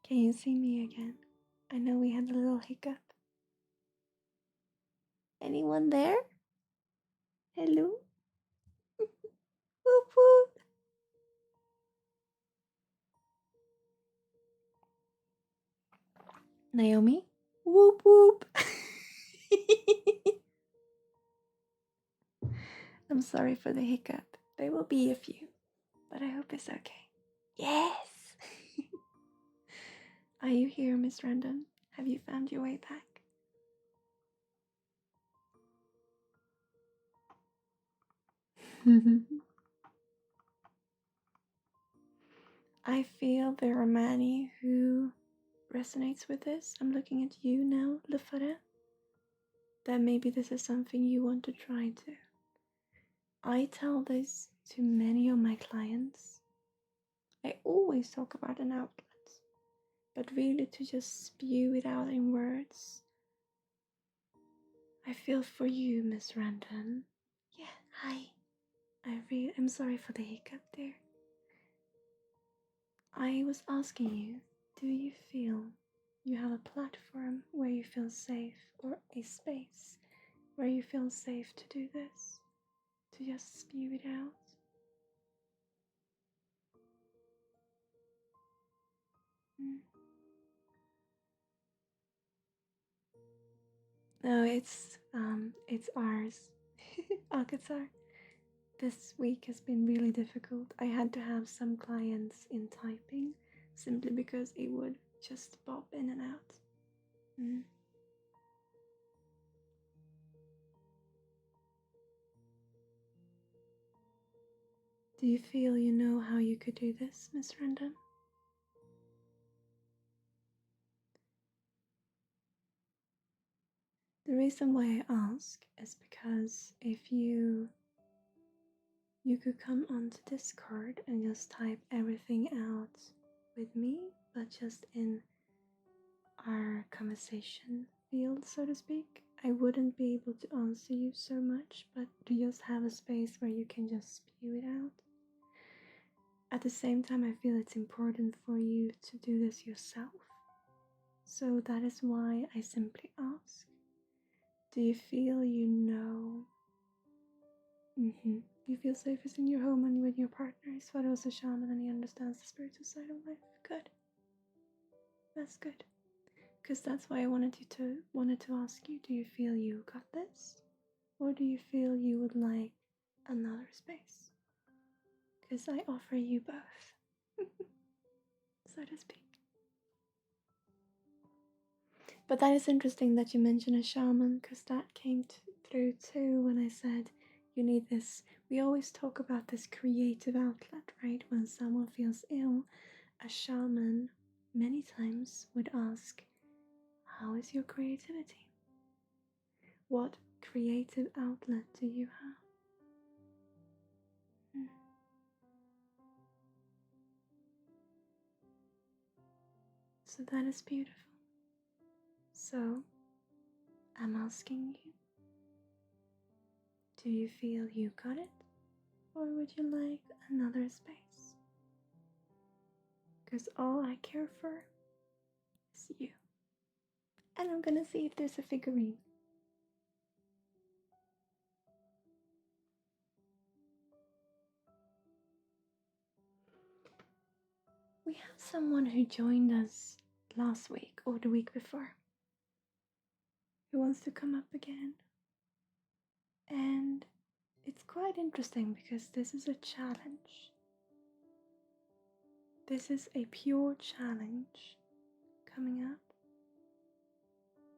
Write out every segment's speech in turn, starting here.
Can you see me again? I know we had a little hiccup. Anyone there? Hello? Whoop whoop. Naomi? Whoop whoop. I'm sorry for the hiccup. There will be a few, but I hope it's okay. Yes! Are you here, Miss Random? Have you found your way back? I feel there are many who resonates with this. I'm looking at you now, Lefare. That maybe this is something you want to try too. I tell this to many of my clients. I always talk about an outlet, but really to just spew it out in words. I feel for you, Miss Randon. Yeah, hi. I'm sorry for the hiccup there. I was asking you, do you feel you have a platform where you feel safe, or a space where you feel safe to do this? To just spew it out? Mm. No, it's ours. Alcazar. This week has been really difficult. I had to have some clients in typing simply because it would just pop in and out. Mm. Do you feel you know how you could do this, Miss Random? The reason why I ask is because if you could come onto Discord and just type everything out with me, but just in our conversation field, so to speak. I wouldn't be able to answer you so much, but to just have a space where you can just spew it out. At the same time, I feel it's important for you to do this yourself. So that is why I simply ask, do you feel you know? You feel safest in your home and with your partner. His father was a shaman and he understands the spiritual side of life. Good. That's good. Because that's why I wanted to ask you, do you feel you got this? Or do you feel you would like another space? Because I offer you both, so to speak. But that is interesting that you mentioned a shaman, because that came through too when I said you need this. We always talk about this creative outlet, right? When someone feels ill, a shaman many times would ask, how is your creativity? What creative outlet do you have? So that is beautiful. So I'm asking you, do you feel you got it? Or would you like another space? Because all I care for is you. And I'm gonna see if there's a figurine. We have someone who joined us last week or the week before who wants to come up again. And it's quite interesting because this is a challenge. This is a pure challenge coming up.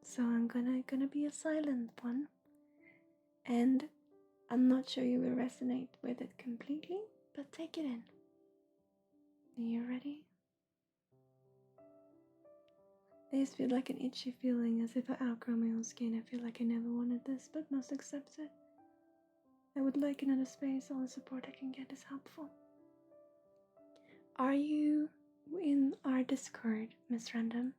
So I'm gonna be a silent one. And I'm not sure you will resonate with it completely, but take it in. Are you ready? I just feel like an itchy feeling, as if I outgrow my own skin. I feel like I never wanted this, but must accept it. I would like another space. All the support I can get is helpful. Are you in our Discord, Miss Random?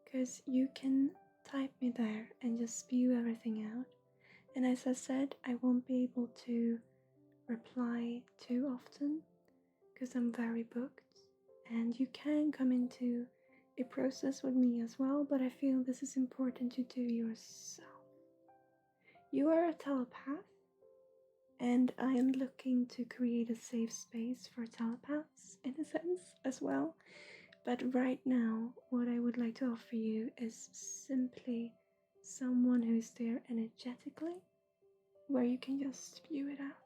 Because you can type me there and just spew everything out. And as I said, I won't be able to reply too often because I'm very booked. And you can come into a process with me as well, but I feel this is important to do yourself. You are a telepath, and I am looking to create a safe space for telepaths in a sense as well. But right now, what I would like to offer you is simply someone who's there energetically, where you can just spew it out.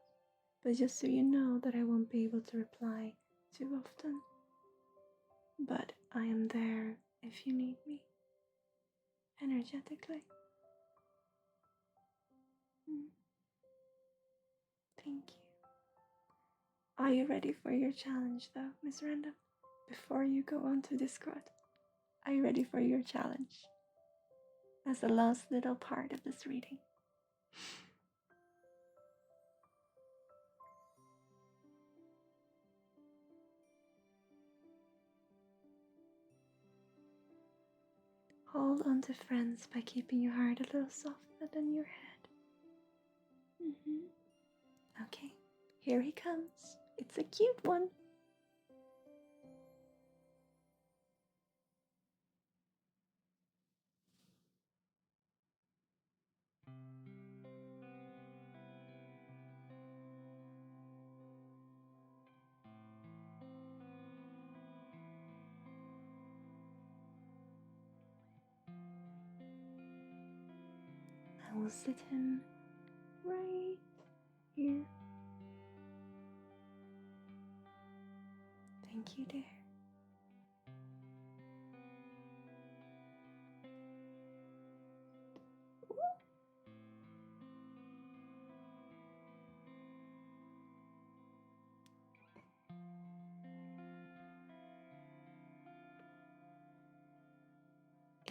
But just so you know that I won't be able to reply too often. But I am there if you need me, energetically. Thank you. Are you ready for your challenge though, Miss Random? Before you go on to Discord, are you ready for your challenge? As the last little part of this reading. Hold on to friends by keeping your heart a little softer than your head. Okay, here he comes. It's a cute one. I will sit him right here. Thank you, dear.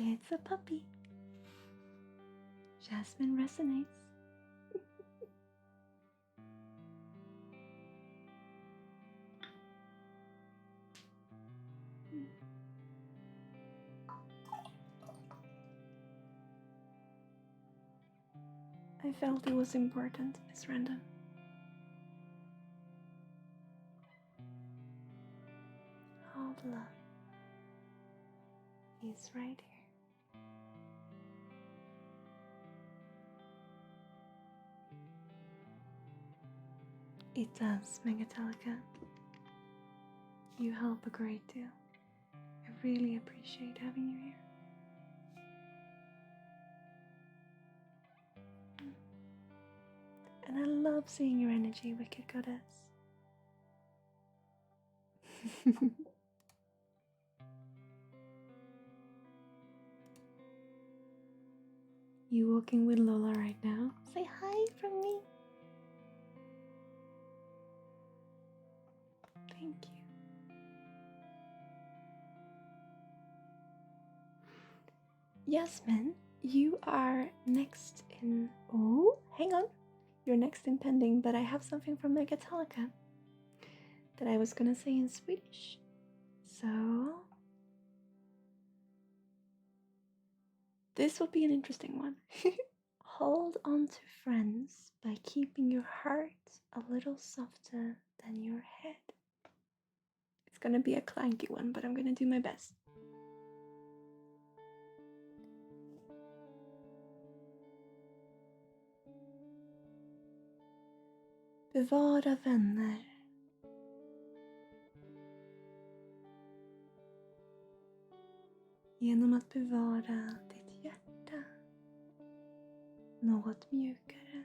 It's a puppy. Jasmine resonates. I felt it was important, Miss Random. All the love is right here. It does, Megatelica. You help a great deal. I really appreciate having you here. And I love seeing your energy, Wicked Goddess. You walking with Lola right now? Say hi from me. Thank you. Yasmin, you are next in... Oh, hang on. You're next in pending, but I have something from Megatelica that I was gonna say in Swedish. So... this will be an interesting one. Hold on to friends by keeping your heart a little softer than your head. It's gonna be a clanky one, but I'm gonna do my best. Bevara vänner. Genom att bevara ditt hjärta något mjukare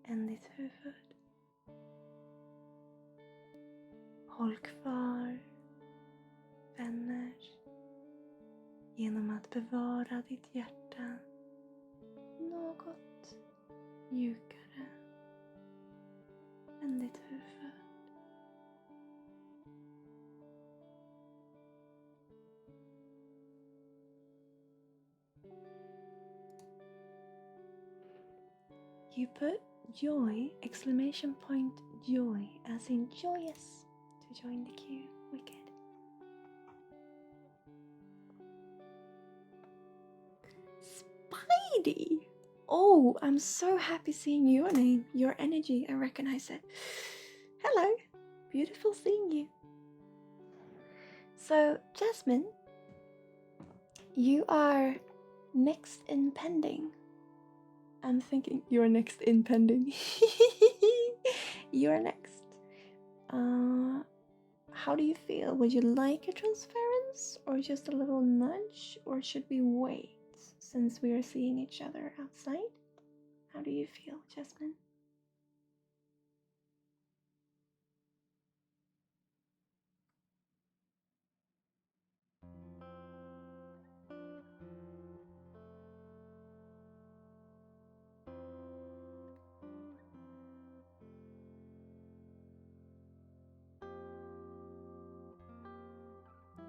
än ditt huvud. Håll kvar vänner genom att bevara ditt hjärta något mjukare än ditt huvud. You put joy, exclamation point joy, as in joyous, to join the queue. Wicked. Spidey! Oh, I'm so happy seeing your name, your energy. I recognize it. Hello, beautiful seeing you. So, Jasmine, You are next in pending. I'm thinking you're next in pending. You're next. How do you feel? Would you like a transference or just a little nudge, or should we wait since we are seeing each other outside? How do you feel, Jasmine?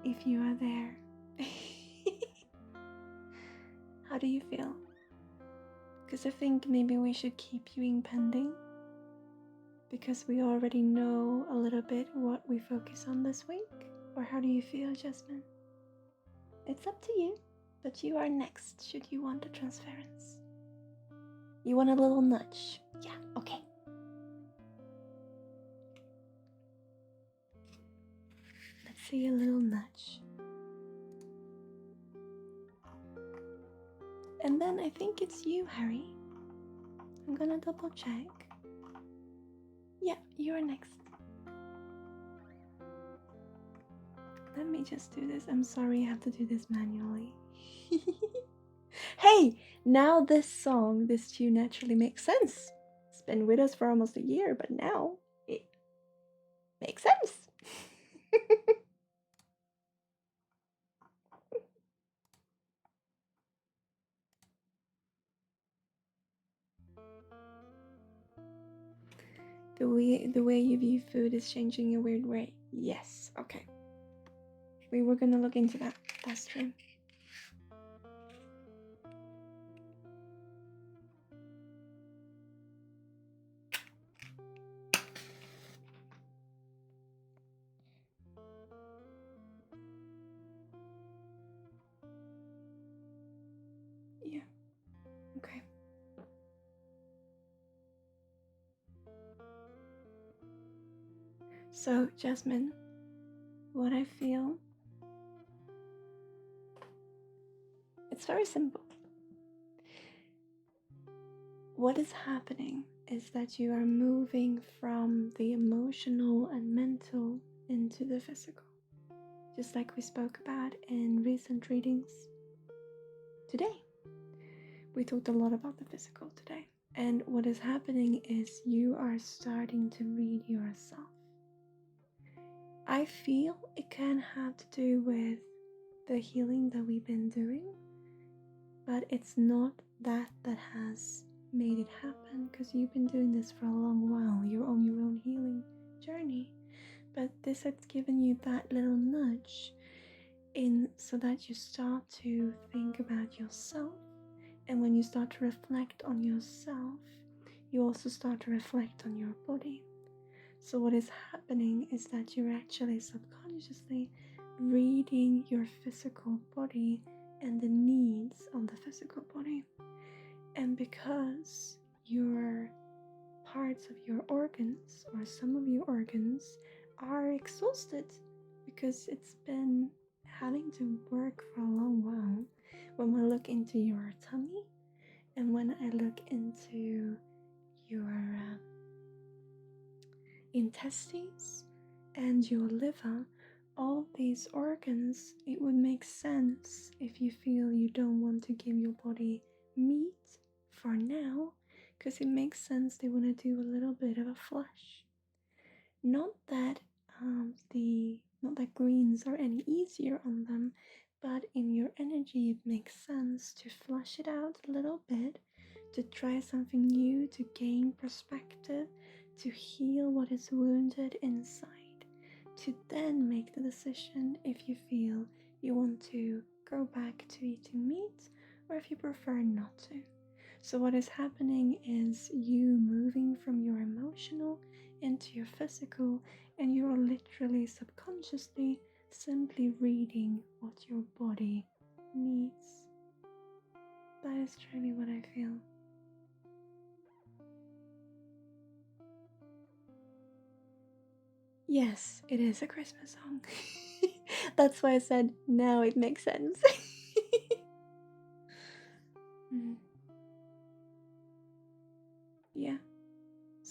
If you are there, how do you feel? Because I think maybe we should keep you in pending, because we already know a little bit what we focus on this week. Or how do you feel, Jasmine? It's up to you, but you are next should you want a transference. You want a little nudge? Yeah, okay. Let's see a little nudge. And then I think it's you, Harry. I'm gonna double check. Yeah, you are next. Let me just do this. I'm sorry I have to do this manually. Hey, now this song, this tune naturally makes sense. It's been with us for almost a year, but now it makes sense. The way you view food is changing in a weird way. Yes, okay. We were gonna look into that. That's true. Yeah, okay. So, Jasmine, what I feel, it's very simple. What is happening is that you are moving from the emotional and mental into the physical, just like we spoke about in recent readings today. We talked a lot about the physical today. And what is happening is you are starting to read yourself. I feel it can have to do with the healing that we've been doing, but it's not that has made it happen, because you've been doing this for a long while. You're on your own healing journey, but this has given you that little nudge in so that you start to think about yourself. And when you start to reflect on yourself, you also start to reflect on your body. So what is happening is that you're actually subconsciously reading your physical body and the needs of the physical body. And because your parts of your organs, or some of your organs, are exhausted because it's been having to work for a long while, when we look into your tummy and when I look into your intestines and your liver, all these organs, it would make sense if you feel you don't want to give your body meat for now, because it makes sense they want to do a little bit of a flush. Not that greens are any easier on them, but in your energy it makes sense to flush it out a little bit, to try something new, to gain perspective, to heal what is wounded inside, to then make the decision if you feel you want to go back to eating meat, or if you prefer not to. So what is happening is you moving from your emotional into your physical, and you're literally subconsciously simply reading what your body needs. That is truly what I feel. Yes, it is a Christmas song. That's why I said now it makes sense.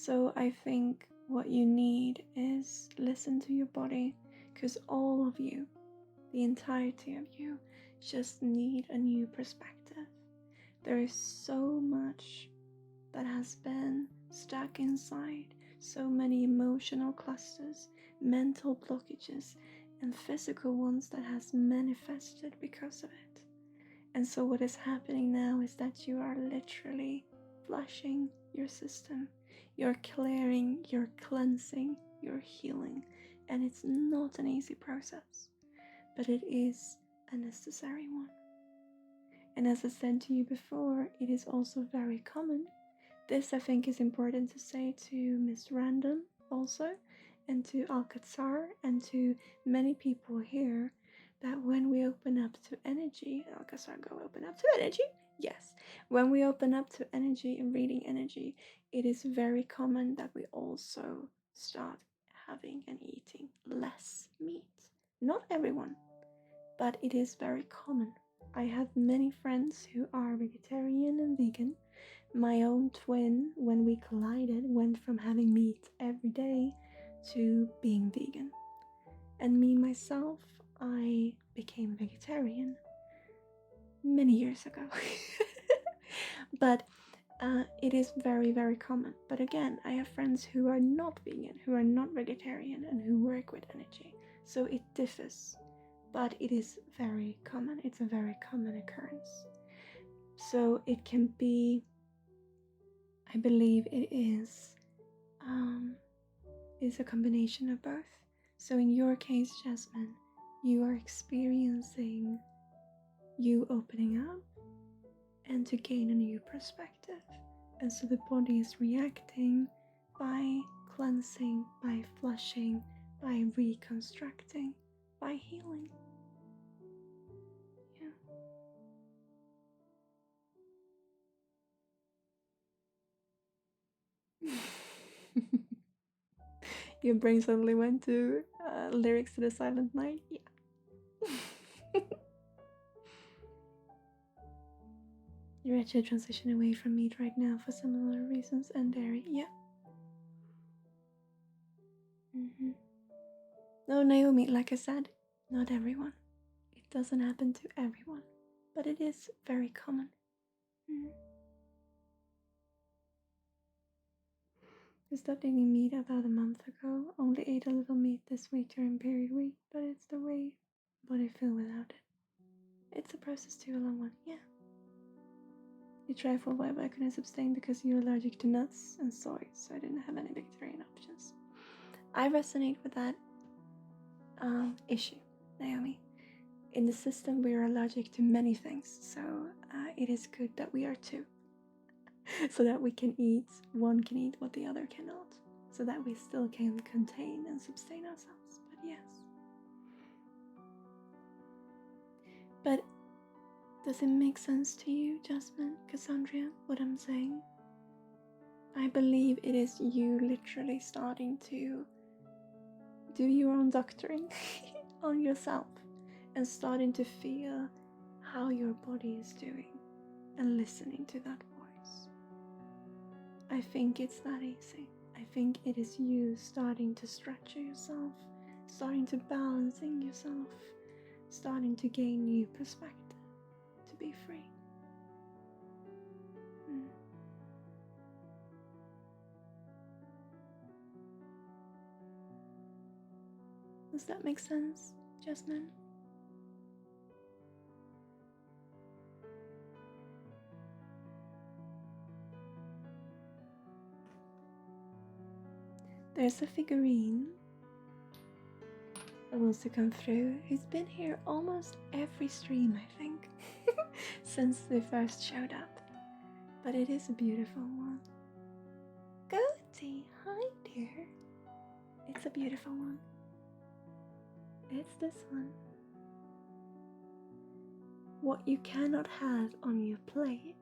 So I think what you need is listen to your body, because all of you, the entirety of you, just need a new perspective. There is so much that has been stuck inside, so many emotional clusters, mental blockages, and physical ones that has manifested because of it. And so what is happening now is that you are literally flushing your system. You're clearing, you're cleansing, you're healing. And it's not an easy process, but it is a necessary one. And as I said to you before, it is also very common. This I think is important to say to Miss Random also, and to Alcazar, and to many people here, that when we open up to energy, Alcazar, go open up to energy. Yes, when we open up to energy and reading energy, it is very common that we also start having and eating less meat. Not everyone, but it is very common. I have many friends who are vegetarian and vegan. My own twin, when we collided, went from having meat every day to being vegan. And me, myself, I became vegetarian many years ago. But it is very, very common. But again, I have friends who are not vegan, who are not vegetarian, and who work with energy. So it differs. But it is very common. It's a very common occurrence. So it can be, I believe it is a combination of both. So in your case, Jasmine, you are experiencing you opening up and to gain a new perspective. And so the body is reacting by cleansing, by flushing, by reconstructing, by healing. Yeah. Your brain suddenly went to lyrics to the Silent Night. Yeah. You're actually transitioning away from meat right now for similar reasons, and dairy. Yeah. Mm-hmm. No, Naomi, like I said, not everyone. It doesn't happen to everyone, but it is very common. Mm. I stopped eating meat about a month ago. Only ate a little meat this week during period week, but it's the way body feel without it. It's a process too, a long one. Yeah. You tried for a while, but I couldn't abstain because you're allergic to nuts and soy, so I didn't have any vegetarian options. I resonate with that issue, Naomi. In the system, we are allergic to many things, so it is good that we are too. So that we can eat, one can eat what the other cannot, so that we still can contain and sustain ourselves. But yes. But does it make sense to you, Jasmine, Cassandra, what I'm saying? I believe it is you literally starting to do your own doctoring on yourself and starting to feel how your body is doing and listening to that voice. I think it's that easy. I think it is you starting to stretch yourself, starting to balancing yourself, starting to gain new perspective, to be free. Does that make sense, Jasmine? There's a figurine that wants to come through. He's been here almost every stream, I think, since they first showed up. But it is a beautiful one. Goaty, hi dear. It's a beautiful one. It's this one. What you cannot have on your plate,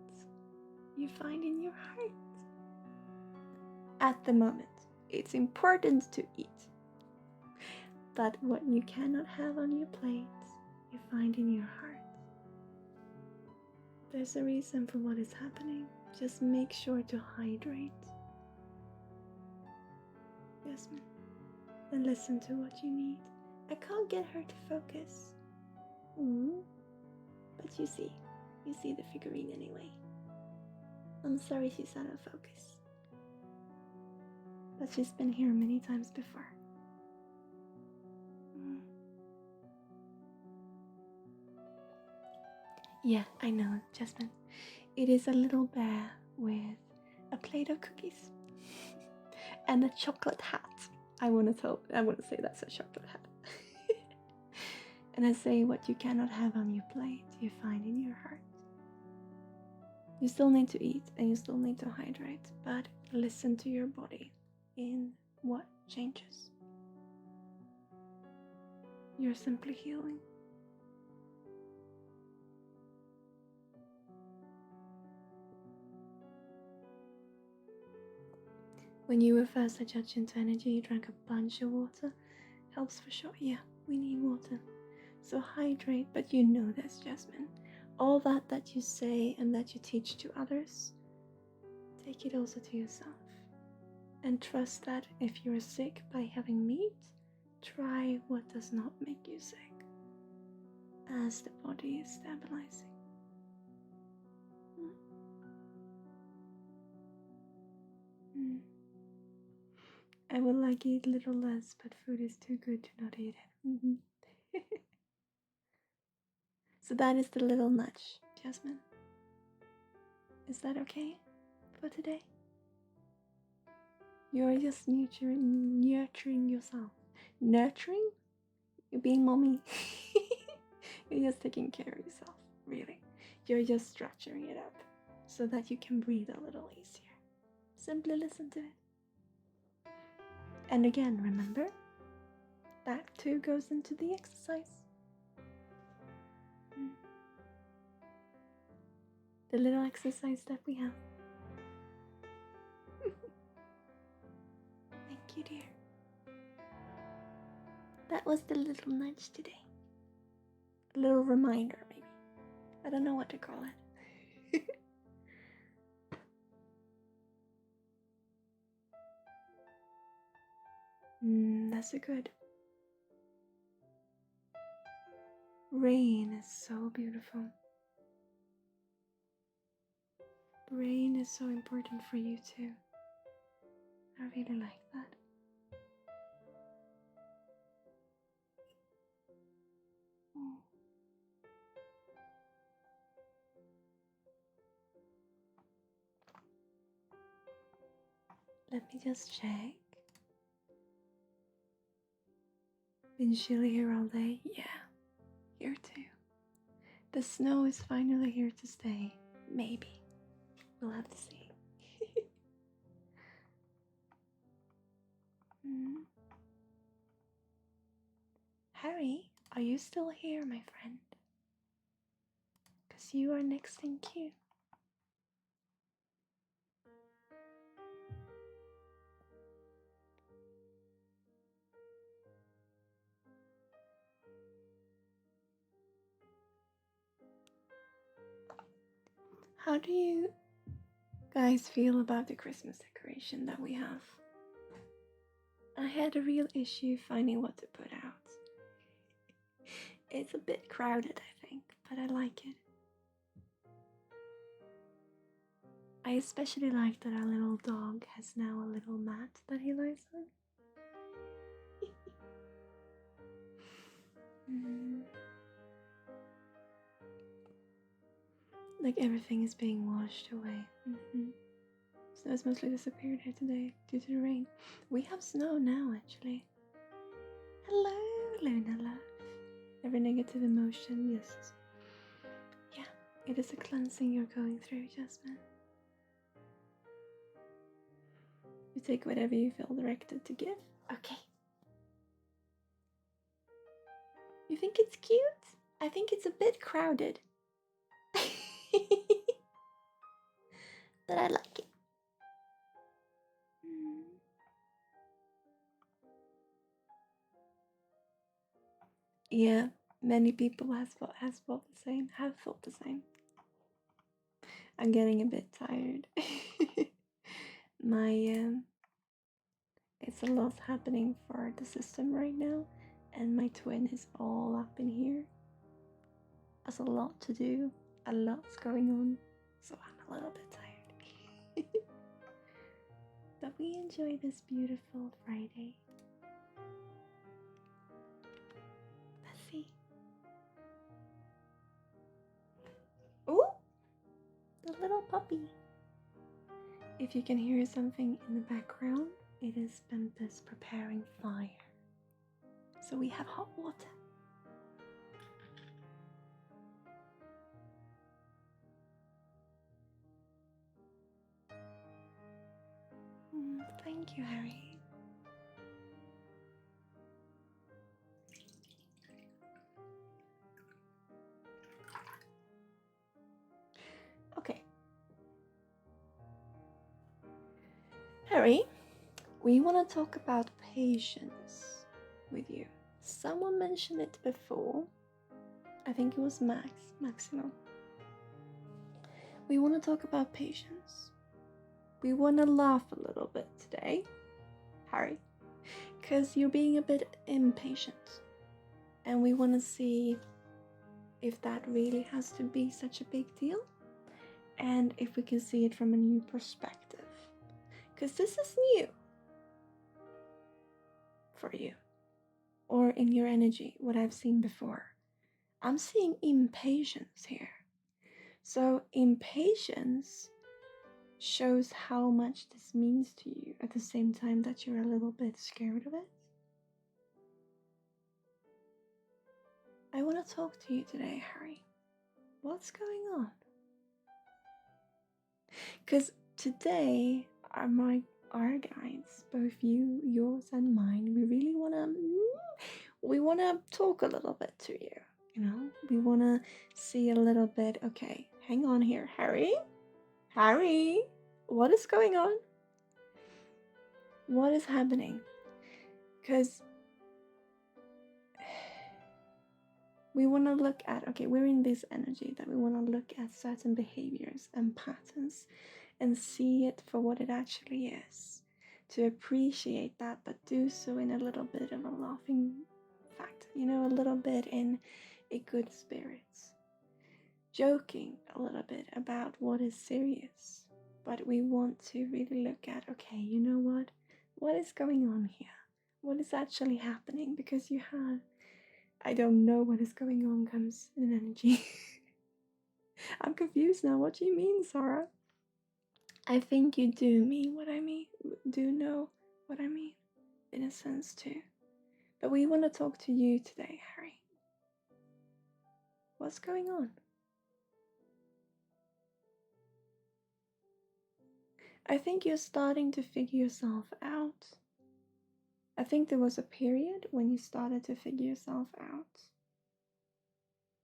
you find in your heart. At the moment, it's important to eat. But what you cannot have on your plate, you find in your heart. There's a reason for what is happening. Just make sure to hydrate. Jasmine, and listen to what you need. I can't get her to focus. But you see the figurine anyway. I'm sorry she's out of focus. But she's been here many times before. Yeah, I know, Jasmine. It is a little bear with a plate of cookies and a chocolate hat. I want to say that's a chocolate hat. And I say what you cannot have on your plate, you find in your heart. You still need to eat and you still need to hydrate, but listen to your body in what changes. You're simply healing. When you were first adjusted into energy, you drank a bunch of water. Helps for sure. Yeah, we need water. So hydrate, but you know this, Jasmine. All that you say and that you teach to others, take it also to yourself. And trust that if you're sick by having meat, try what does not make you sick, as the body is stabilizing. I would like eat a little less, but food is too good to not eat it. So that is the little nudge, Jasmine. Is that okay for today? You're just nurturing yourself. Nurturing? You're being mommy. You're just taking care of yourself, really. You're just structuring it up so that you can breathe a little easier. Simply listen to it. And again, remember, that too goes into the exercise. The little exercise that we have. Thank you, dear. That was the little nudge today. A little reminder, maybe. I don't know what to call it. That's a good. Rain is so beautiful. Rain is so important for you too. I really like that. Let me just check. Been chilly here all day? Yeah, here too. The snow is finally here to stay. Maybe. We'll have to see. Harry, are you still here, my friend? Because you are next in queue. How do you guys feel about the Christmas decoration that we have? I had a real issue finding what to put out. It's a bit crowded, I think, but I like it. I especially like that our little dog has now a little mat that he lies on. Like everything is being washed away. Snow's mostly disappeared here today due to the rain. We have snow now, actually. Hello, Luna love. Every negative emotion, yes. Yeah, it is a cleansing you're going through, Jasmine. You take whatever you feel directed to give. Okay. You think it's cute? I think it's a bit crowded. But I like it. Yeah, many people have thought the same. I'm getting a bit tired. My It's a lot happening for the system right now, and my twin is all up in here. There's a lot to do, a lot's going on, so I'm a little bit tired. But we enjoy this beautiful Friday. Let's see. Ooh! The little puppy. If you can hear something in the background, it is Bumpus preparing fire. So we have hot water. Thank you, Harry. Okay. Harry, we want to talk about patience with you. Someone mentioned it before. I think it was Maximo. We want to talk about patience. We want to laugh a little bit today, Harry, because you're being a bit impatient. And we want to see if that really has to be such a big deal, and if we can see it from a new perspective. Because this is new for you, or in your energy, what I've seen before. I'm seeing impatience here. So impatience shows how much this means to you at the same time that you're a little bit scared of it. I want to talk to you today, Harry. What's going on? Because today our guides, both yours and mine, we wanna talk a little bit to you. You know, we wanna see a little bit. Okay, hang on here, Harry. Harry, what is going on? What is happening? Because we want to look at, okay, we're in this energy that we want to look at certain behaviors and patterns and see it for what it actually is. To appreciate that, but do so in a little bit of a laughing factor, you know, a little bit in a good spirits. Joking a little bit about what is serious. But we want to really look at, okay, you know what? What is going on here? What is actually happening? Because you have, I don't know what is going on comes in energy. I'm confused now. What do you mean, Sarah? I think you do mean what I mean. Do know what I mean, in a sense too. But we want to talk to you today, Harry. What's going on? I think you're starting to figure yourself out. I think there was a period when you started to figure yourself out.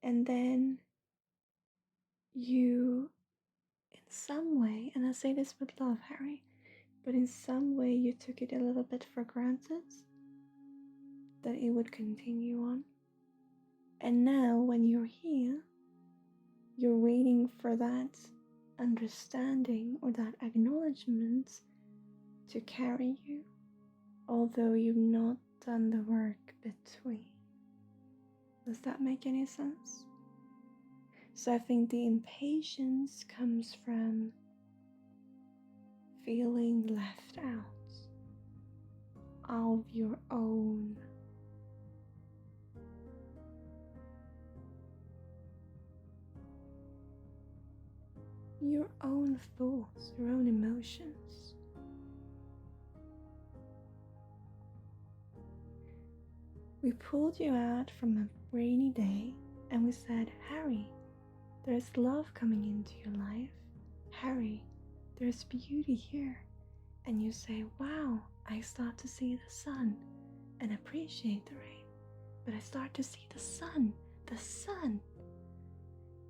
And then you, in some way, and I say this with love, Harry, but in some way you took it a little bit for granted that it would continue on. And now when you're here, you're waiting for that understanding or that acknowledgement to carry you, although you've not done the work between. Does that make any sense? So I think the impatience comes from feeling left out of your own thoughts, your own emotions. We pulled you out from a rainy day and we said, Harry, there's love coming into your life. Harry, there's beauty here. And you say, wow, I start to see the sun and appreciate the rain. But I start to see the sun.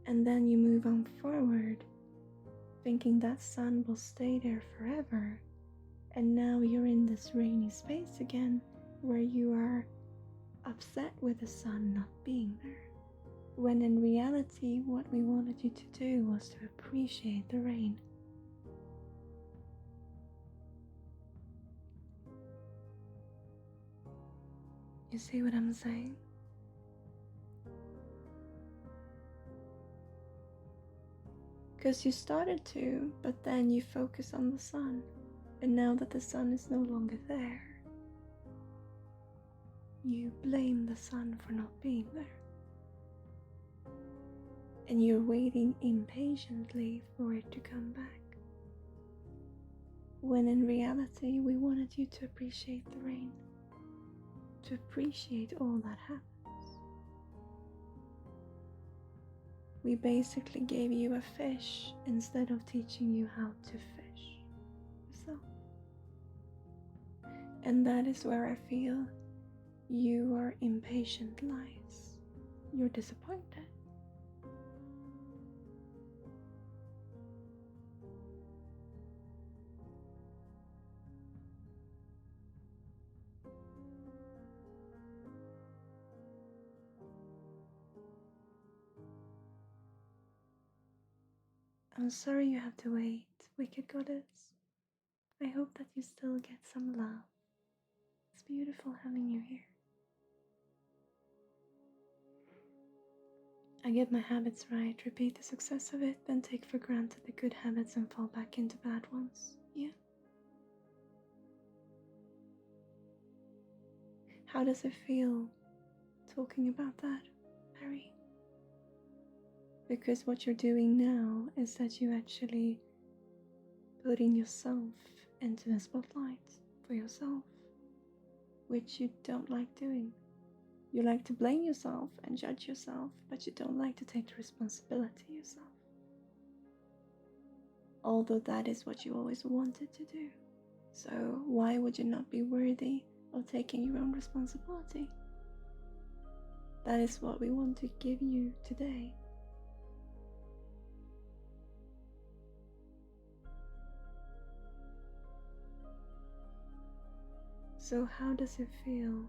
And then you move on forward, thinking that sun will stay there forever. And now you're in this rainy space again, where you are upset with the sun not being there. When in reality, what we wanted you to do was to appreciate the rain. You see what I'm saying? Because you started to, but then you focus on the sun. And now that the sun is no longer there, you blame the sun for not being there. And you're waiting impatiently for it to come back. When in reality, we wanted you to appreciate the rain, to appreciate all that happens. We basically gave you a fish instead of teaching you how to fish yourself. And that is where I feel your impatient lies. You're disappointed. I'm sorry you have to wait, wicked goddess. I hope that you still get some love. It's beautiful having you here. I get my habits right, repeat the success of it, then take for granted the good habits and fall back into bad ones. Yeah. How does it feel talking about that, Harry? Because what you're doing now is that you actually putting yourself into the spotlight for yourself, which you don't like doing. You like to blame yourself and judge yourself, but you don't like to take the responsibility yourself. Although that is what you always wanted to do. So why would you not be worthy of taking your own responsibility? That is what we want to give you today. So how does it feel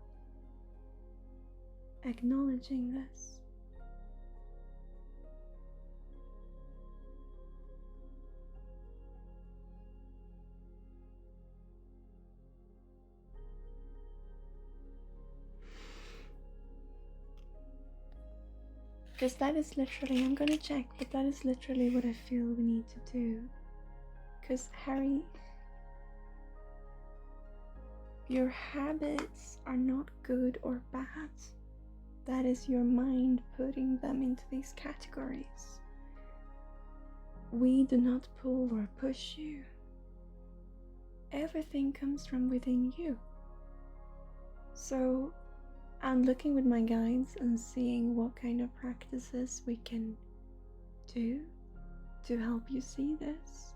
acknowledging this? Because that is literally, I'm gonna check, but that is literally what I feel we need to do. Because Harry, your habits are not good or bad. That is your mind putting them into these categories. We do not pull or push you. Everything comes from within you. So I'm looking with my guides and seeing what kind of practices we can do to help you see this.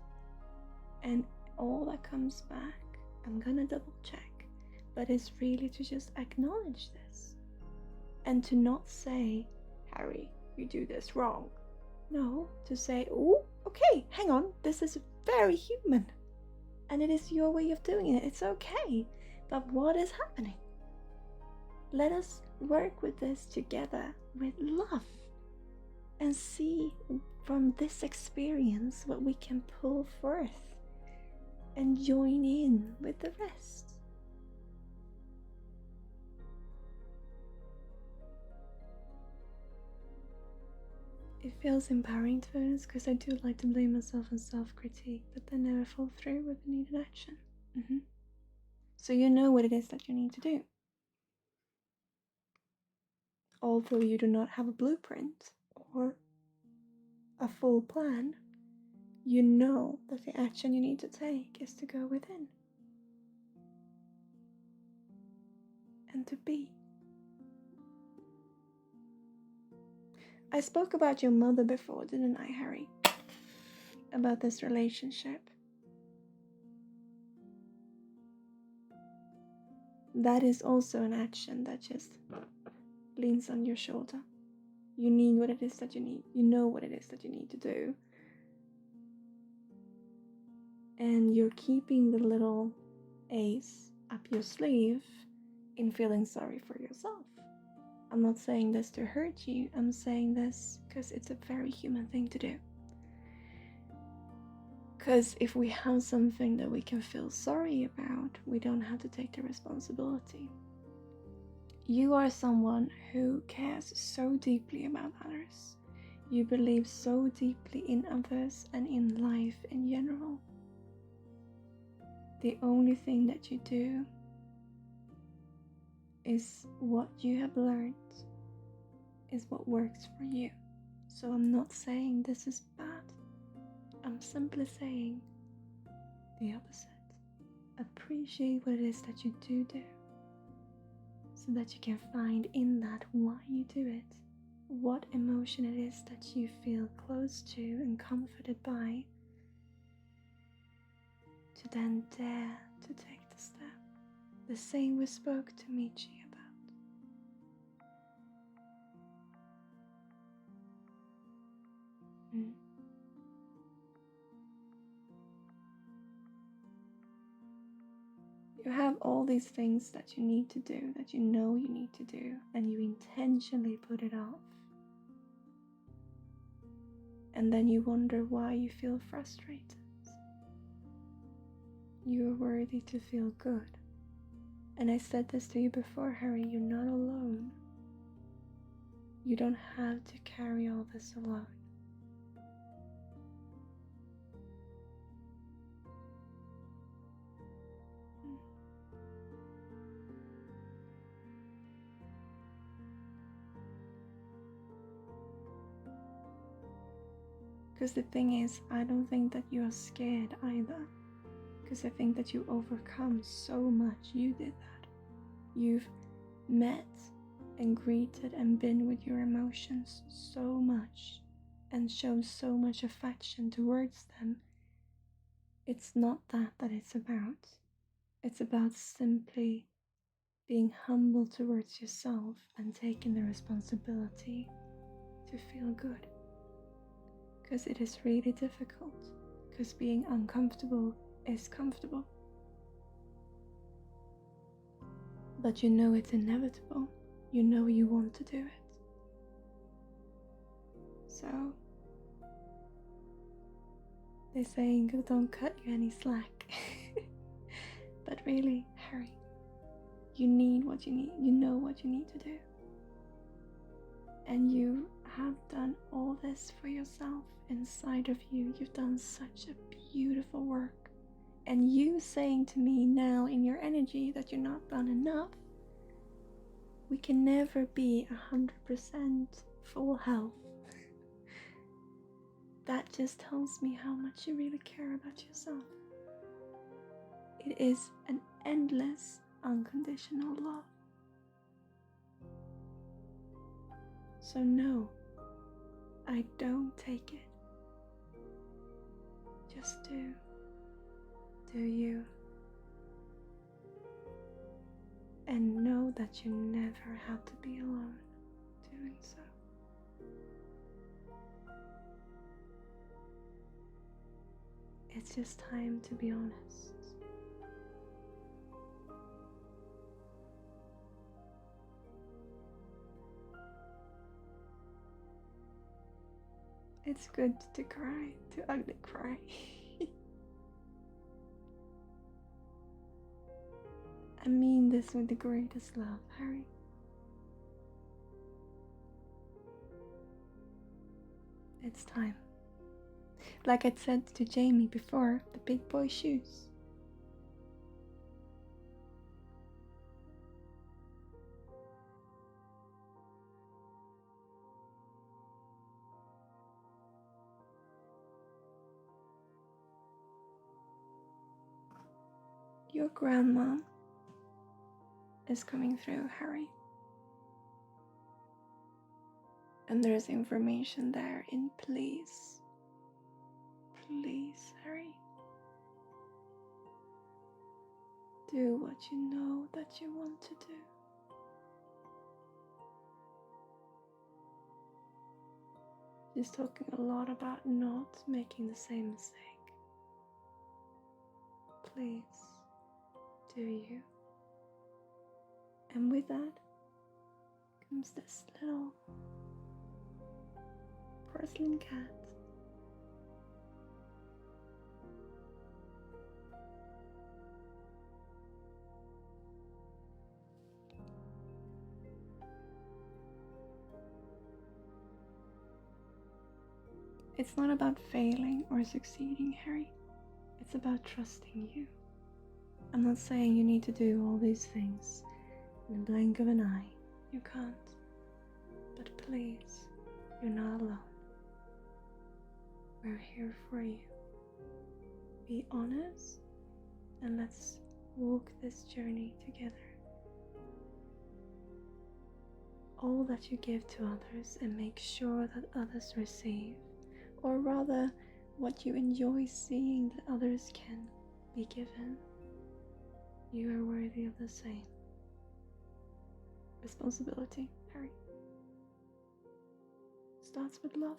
And all that comes back, I'm gonna double check, but it's really to just acknowledge this. And to not say, Harry, you do this wrong. No, to say, oh, okay, hang on, this is very human. And it is your way of doing it, it's okay. But what is happening? Let us work with this together with love and see from this experience what we can pull forth and join in with the rest. It feels empowering to us because I do like to blame myself and self-critique, but then never fall through with the needed action. So you know what it is that you need to do. Although you do not have a blueprint or a full plan, you know that the action you need to take is to go within and to be. I spoke about your mother before, didn't I, Harry? About this relationship. That is also an action that just leans on your shoulder. You need what it is that you need. You know what it is that you need to do. And you're keeping the little ace up your sleeve in feeling sorry for yourself. I'm not saying this to hurt you. I'm saying this because it's a very human thing to do. Because if we have something that we can feel sorry about, we don't have to take the responsibility. You are someone who cares so deeply about others. You believe so deeply in others and in life in general. The only thing that you do is what you have learned, is what works for you. So I'm not saying this is bad. I'm simply saying the opposite. Appreciate what it is that you do, so that you can find in that why you do it, what emotion it is that you feel close to and comforted by, to then dare to take the step. The same we spoke to Michi about. You have all these things that you need to do, that you know you need to do, and you intentionally put it off. And then you wonder why you feel frustrated. You are worthy to feel good. And I said this to you before, Harry, you're not alone. You don't have to carry all this alone. Because the thing is, I don't think that you are scared either. Because I think that you overcome so much. You did that. You've met and greeted and been with your emotions so much and shown so much affection towards them. It's not that it's about. It's about simply being humble towards yourself and taking the responsibility to feel good. Because it is really difficult. Because being uncomfortable is comfortable. But you know it's inevitable. You know you want to do it. So, they say don't cut you any slack. But really, Harry, you need what you need. You know what you need to do. And you have done all this for yourself inside of you. You've done such a beautiful work. And you saying to me now in your energy that you're not done enough, we can never be 100% full health. That just tells me how much you really care about yourself. It is an endless, unconditional love. So no, I don't take it. Just do you. And know that you never have to be alone doing so. It's just time to be honest. It's good to cry, to ugly cry. I mean this with the greatest love, Harry. It's time. Like I said to Jamie before, the big boy shoes. Your grandma is coming through, Harry. And there's information there in please. Please, Harry. Do what you know that you want to do. She's talking a lot about not making the same mistake. Please, do you? And with that comes this little porcelain cat. It's not about failing or succeeding, Harry. It's about trusting you. I'm not saying you need to do all these things in the blink of an eye. You can't. But please, you're not alone. We're here for you. Be honest and let's walk this journey together. All that you give to others and make sure that others receive, or rather, what you enjoy seeing that others can be given. You are worthy of the same responsibility, Harry. Starts with love.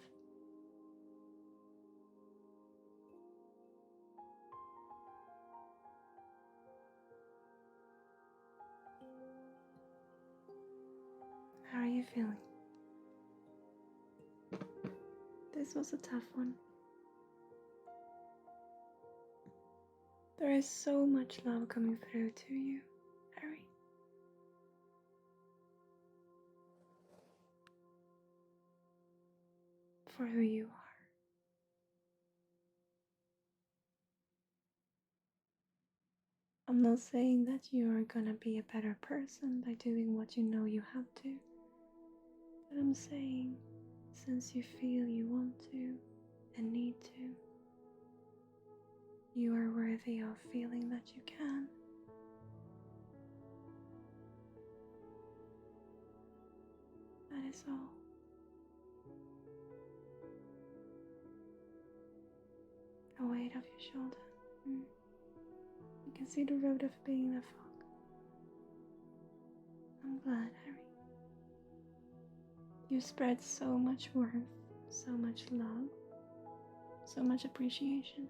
How are you feeling? This was a tough one. There is so much love coming through to you, Harry. For who you are. I'm not saying that you are gonna be a better person by doing what you know you have to. But I'm saying, since you feel you want to and need to, you are worthy of feeling that you can. That is all. A weight off your shoulder. You can see the road of being in a fog. I'm glad, Harry. You spread so much warmth, so much love, so much appreciation.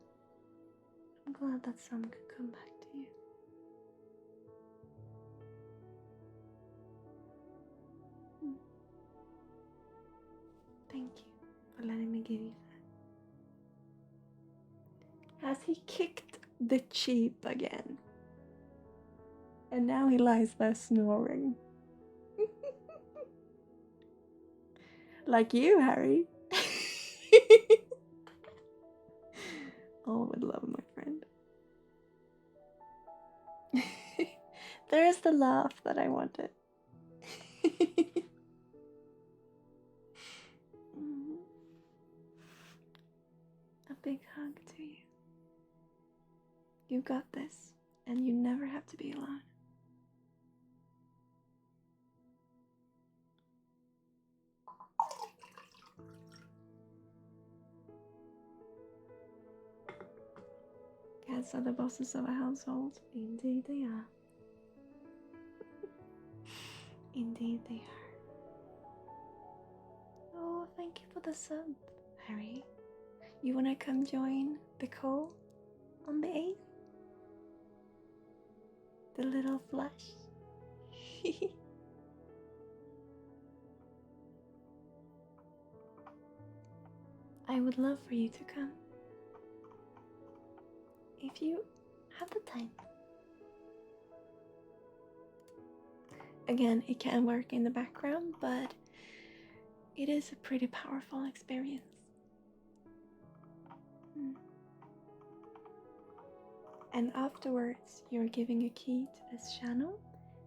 I'm glad that some could come back to you. Thank you for letting me give you that. Has he kicked the cheap again? And now he lies there snoring. Like you, Harry. All with love, my friend. There is the laugh that I wanted. A big hug to you. You got this, and you never have to be alone. Cats are the bosses of a household. Indeed they are. Indeed they are. Oh, thank you for the sub, Harry. You wanna come join the call on the 8th? The little flash. I would love for you to come. If you have the time. Again, it can work in the background, but it is a pretty powerful experience. And afterwards, you're giving a key to this channel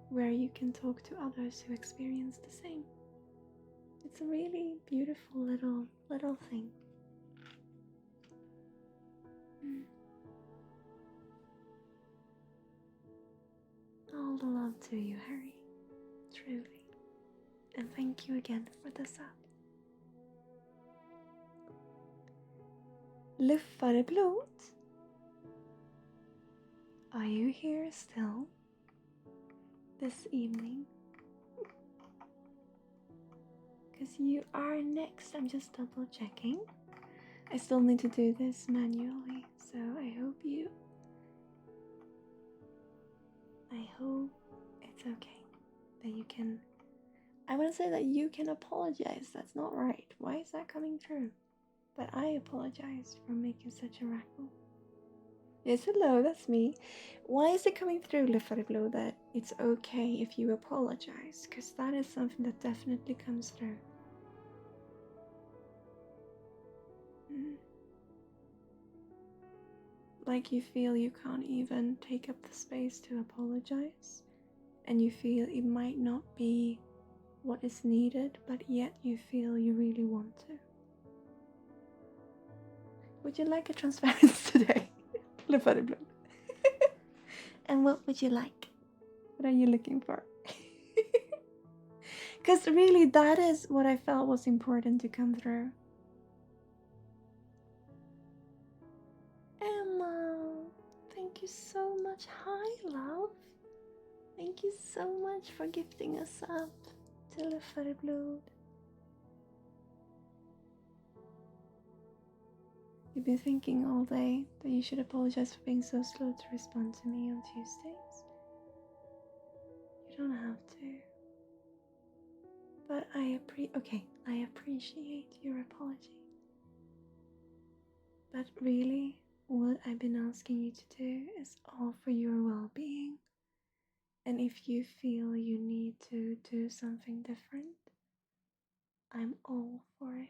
where you can talk to others who experience the same. It's a really beautiful little thing. All the love to you, Harry. Truly. And thank you again for the sub. Luffareblot. Are you here still? This evening? Because you are next. I'm just double checking. I still need to do this manually, so I hope it's okay that you can. I want to say that you can apologize. That's not right. Why is that coming through? But I apologize for making such a rackle. Yes, hello, that's me. Why is it coming through, Lefariblo, that it's okay if you apologize? Because that is something that definitely comes through. like you feel you can't even take up the space to apologize, and you feel it might not be what is needed, but yet you feel you really want to. Would you like a transference today? And what would you like? What are you looking for? Because really, that is what I felt was important to come through. Emma, thank you so much. Hi, love. Thank you so much for gifting us up to Livestream. You've been thinking all day that you should apologize for being so slow to respond to me on Tuesdays. You don't have to. But I appreciate your apology. But really, what I've been asking you to do is all for your well-being. And if you feel you need to do something different, I'm all for it.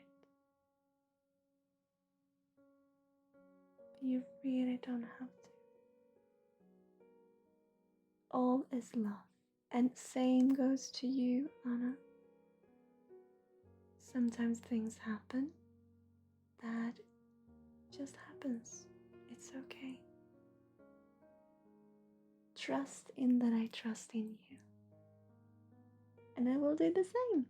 But you really don't have to. All is love. And same goes to you, Anna. Sometimes things happen. That just happens. It's okay. Trust in that I trust in you. And I will do the same.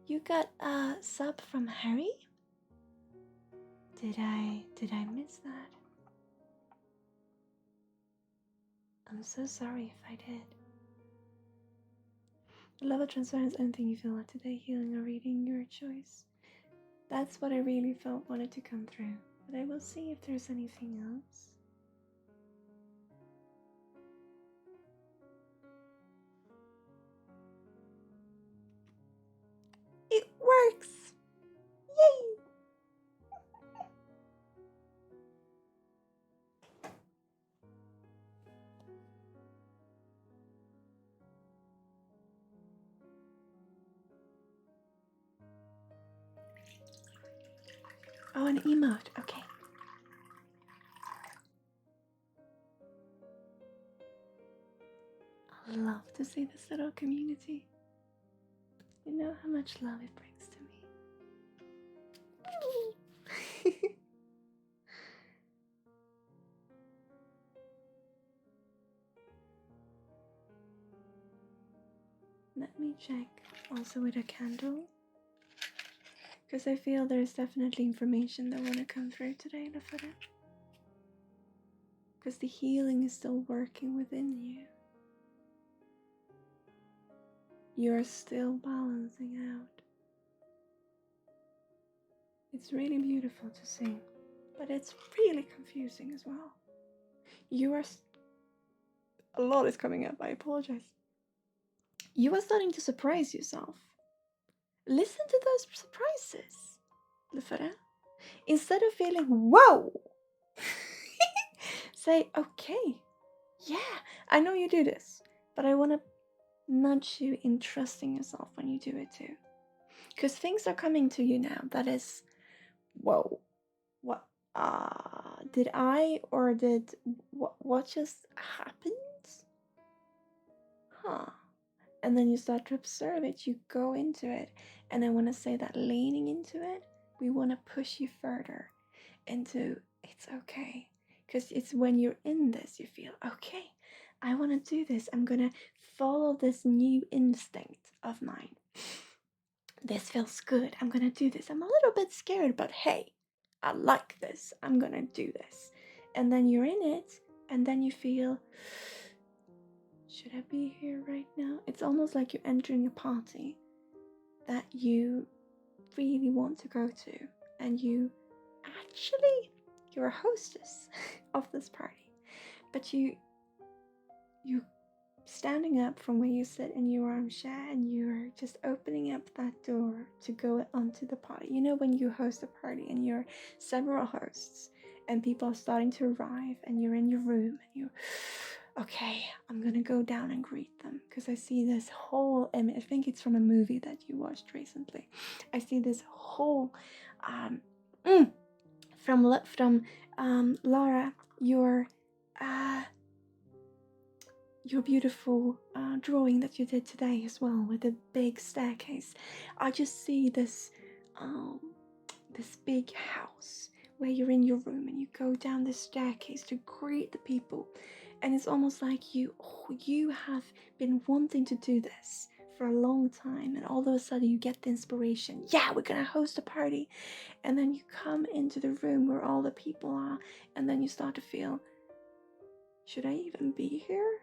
You got a sub from Harry? Did I miss that? I'm so sorry if I did. Love or transference, anything you feel like today, healing or reading, your choice. That's what I really felt wanted to come through. But I will see if there's anything else. It works! Yay! Oh, an emote. Okay. I love to see this little community. You know how much love it brings to me. Let me check also with a candle, because I feel there's definitely information that want to come through today, Lafada. Because the healing is still working within you. You're still balancing out. It's really beautiful to see, but it's really confusing as well. A lot is coming up, I apologize. You are starting to surprise yourself. Listen to those surprises, Lafada. Instead of feeling, whoa, say, okay, yeah, I know you do this, but I want to nudge you in trusting yourself when you do it too. Because things are coming to you now that is, whoa, what, did I, or did, what just happened? Huh. And then you start to observe it, you go into it, and I want to say that leaning into it, we want to push you further into it's okay. Because it's when you're in this, you feel, okay, I want to do this. I'm going to follow this new instinct of mine. This feels good. I'm going to do this. I'm a little bit scared, but hey, I like this. I'm going to do this. And then you're in it, and then you feel, should I be here right now? It's almost like you're entering a party that you really want to go to, and you're a hostess of this party, but you standing up from where you sit in your armchair, and you're just opening up that door to go onto the party. You know when you host a party and you're several hosts, and people are starting to arrive, and you're in your room, and you, okay, I'm gonna go down and greet them, because I see this whole image. I think it's from a movie that you watched recently. I see this whole from Laura, your beautiful drawing that you did today as well, with the big staircase. I just see this big house where you're in your room and you go down the staircase to greet the people, and it's almost like you have been wanting to do this for a long time, and all of a sudden you get the inspiration. Yeah, we're gonna host a party, and then you come into the room where all the people are, and then you start to feel, should I even be here?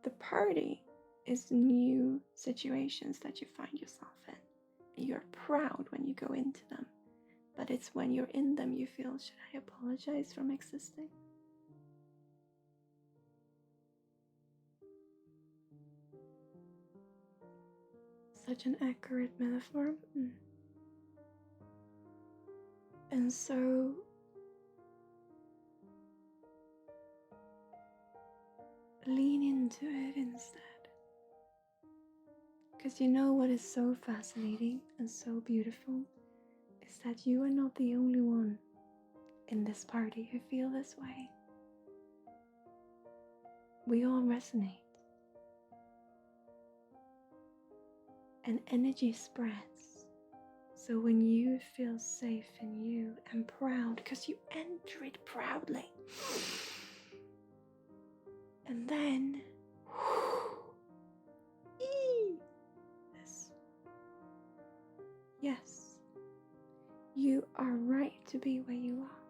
The party is new situations that you find yourself in. You're proud when you go into them, but it's when you're in them you feel, should I apologize from existing? Such an accurate metaphor. And so lean into it instead. Because you know what is so fascinating and so beautiful is that you are not the only one in this party who feel this way. We all resonate. And energy spreads. So when you feel safe in you and proud, because you enter it proudly, and then this. Yes, you are right to be where you are.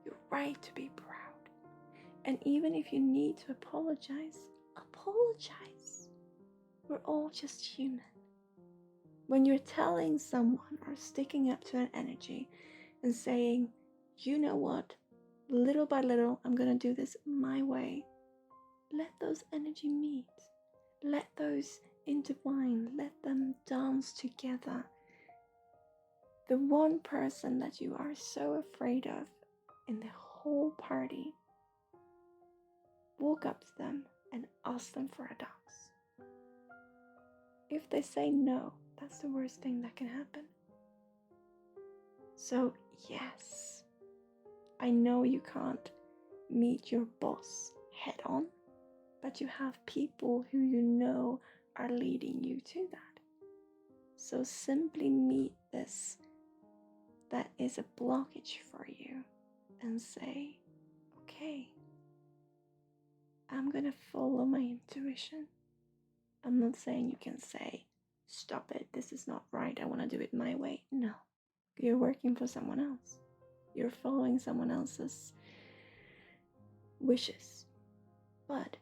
You're right to be proud. And even if you need to apologize, apologize. We're all just human. When you're telling someone or sticking up to an energy and saying, you know what, little by little, I'm going to do this my way, let those energy meet. Let those intertwine. Let them dance together. The one person that you are so afraid of in the whole party, walk up to them and ask them for a dance. If they say no, that's the worst thing that can happen. So yes, I know you can't meet your boss head on, but you have people who you know are leading you to that. So simply meet this that is a blockage for you and say, okay, I'm gonna follow my intuition. I'm not saying you can say, stop it, this is not right, I want to do it my way. No, you're working for someone else. You're following someone else's wishes. But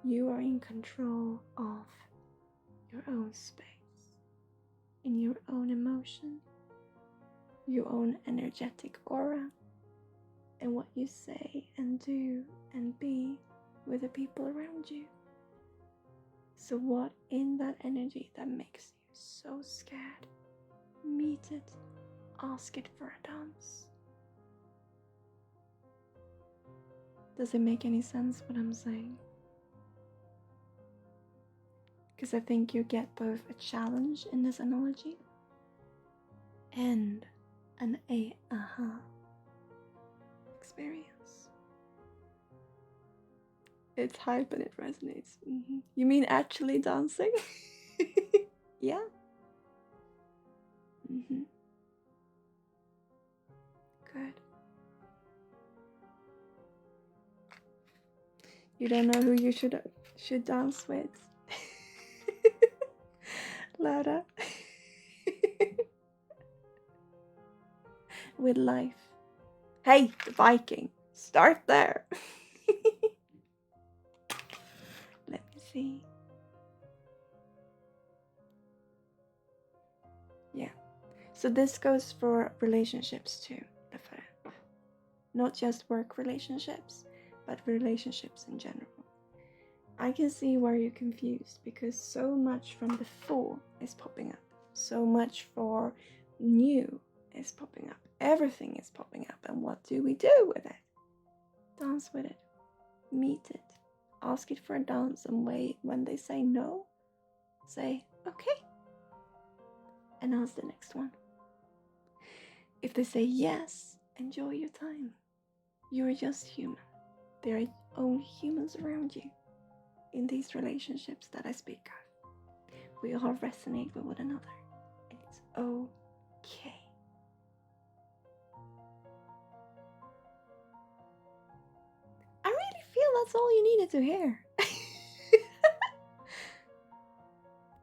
you are in control of your own space, in your own emotion, your own energetic aura, and what you say and do and be with the people around you. So what in that energy that makes you so scared? Meet it, ask it for a dance. Does it make any sense what I'm saying? Because I think you get both a challenge in this analogy and an aha experience. It's hype and it resonates. You mean actually dancing? Yeah. Good. You don't know who you should dance with? Laura. With life. Hey, the Viking. Start there. Let me see. Yeah. So this goes for relationships too. Not just work relationships, but relationships in general. I can see where you're confused because so much from before is popping up. So much for new is popping up. Everything is popping up. And what do we do with it? Dance with it. Meet it. Ask it for a dance, and wait. When they say no, say okay. And ask the next one. If they say yes, enjoy your time. You're just human. There are only humans around you in these relationships that I speak of. We all resonate with one another, and it's okay. I really feel that's all you needed to hear.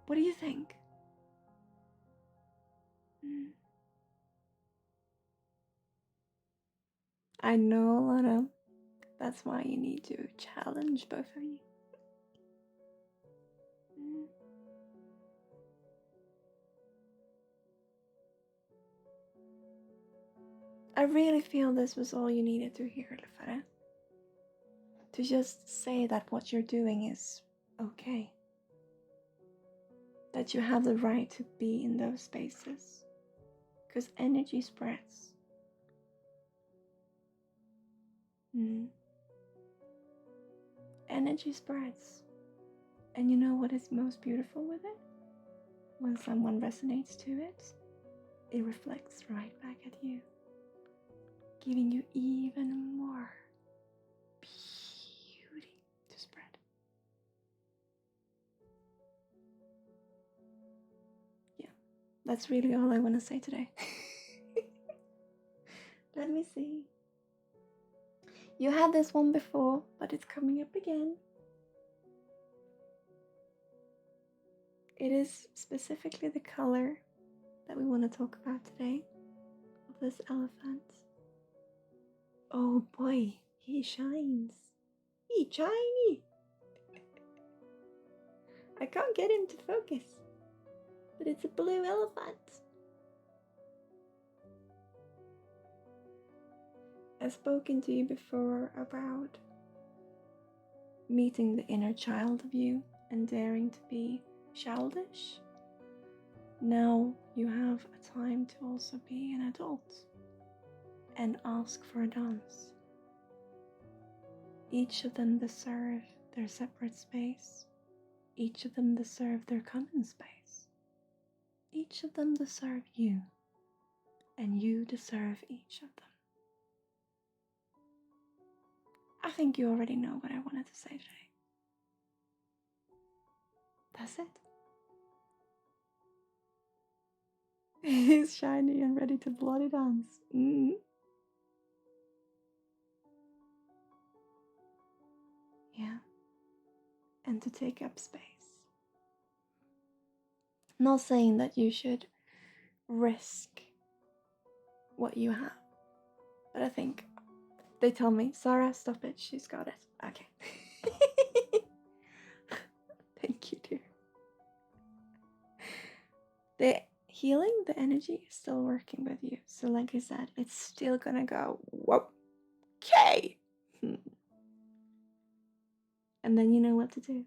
What do you think? I know, Lana. That's why you need to challenge both of you. I really feel this was all you needed to hear, Lefera. To just say that what you're doing is okay. That you have the right to be in those spaces. Because energy spreads. Energy spreads. And you know what is most beautiful with it? When someone resonates to it, it reflects right back at you, giving you even more beauty to spread. Yeah, that's really all I want to say today. Let me see. You had this one before, but it's coming up again. It is specifically the color that we want to talk about today of this elephant. Oh boy, he shines. He's shiny. I can't get him to focus, but it's a blue elephant. I've spoken to you before about meeting the inner child of you and daring to be childish. Now you have a time to also be an adult and ask for a dance. Each of them deserve their separate space. Each of them deserve their common space. Each of them deserve you, and you deserve each of them. I think you already know what I wanted to say today. That's it. He's shiny and ready to bloody dance. Yeah. And to take up space. Not saying that you should risk what you have, but I think they tell me, Sarah, stop it, she's got it. Okay. Thank you, dear. The healing, the energy is still working with you. So like I said, it's still gonna go, whoa, okay. And then you know what to do.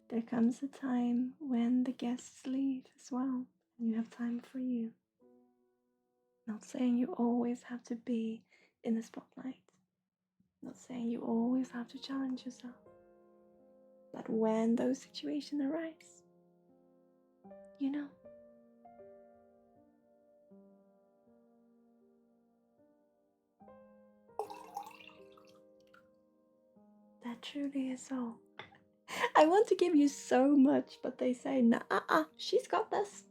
There comes a time when the guests leave as well, and you have time for you. Not saying you always have to be in the spotlight. Not saying you always have to challenge yourself. But when those situations arise, you know. That truly is all. I want to give you so much, but they say, nah, she's got this.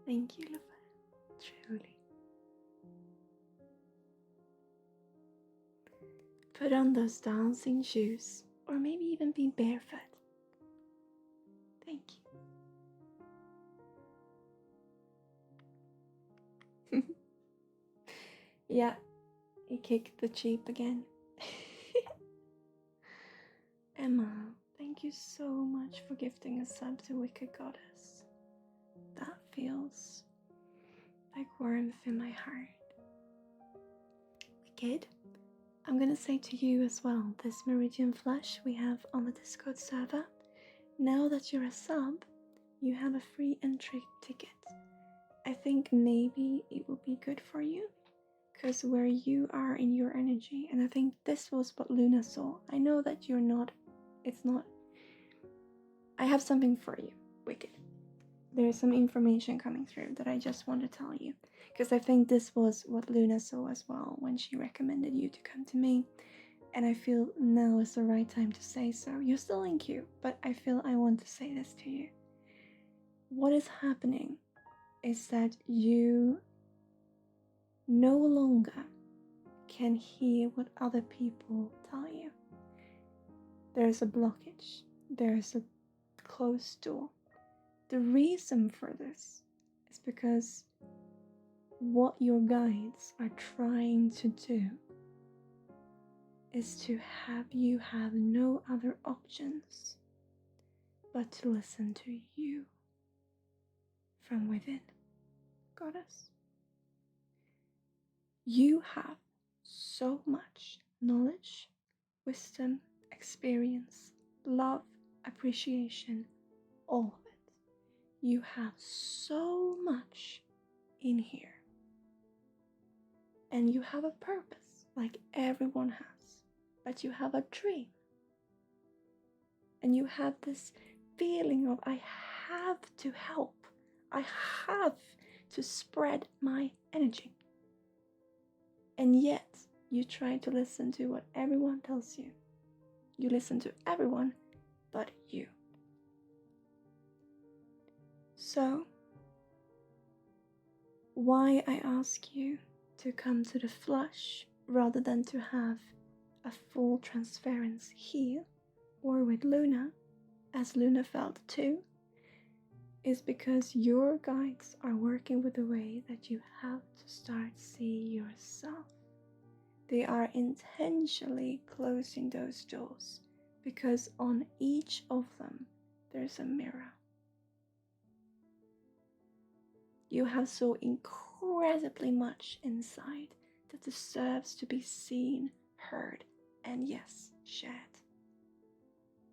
Thank you, Lefera. Truly. Put on those dancing shoes, or maybe even be barefoot. Thank you. Yeah, he kicked the cheap again. Emma, thank you so much for gifting a sub to Wicked Goddess. That feels like warmth in my heart. Wicked, I'm gonna say to you as well, this Meridian Flash we have on the Discord server, now that you're a sub, you have a free entry ticket. I think maybe it will be good for you, because where you are in your energy, and I think this was what Luna saw. I know that you're not, it's not, I have something for you, Wicked. There's some information coming through that I just want to tell you, because I think this was what Luna saw as well when she recommended you to come to me, and I feel now is the right time to say so. You're still in queue, but I feel I want to say this to you. What is happening is that you no longer can hear what other people tell you. There's a blockage, there's a closed door. The reason for this is because what your guides are trying to do is to have you have no other options but to listen to you from within, Goddess. You have so much knowledge, wisdom, experience, love, appreciation, all of it. You have so much in here. And you have a purpose, like everyone has. But you have a dream. And you have this feeling of, I have to help. I have to spread my energy. And yet, you try to listen to what everyone tells you. You listen to everyone but you. So, why I ask you to come to the flush rather than to have a full transference here or with Luna, as Luna felt too, is because your guides are working with the way that you have to start seeing yourself. They are intentionally closing those doors because on each of them there's a mirror. You have so incredibly much inside that deserves to be seen, heard, and yes, shared.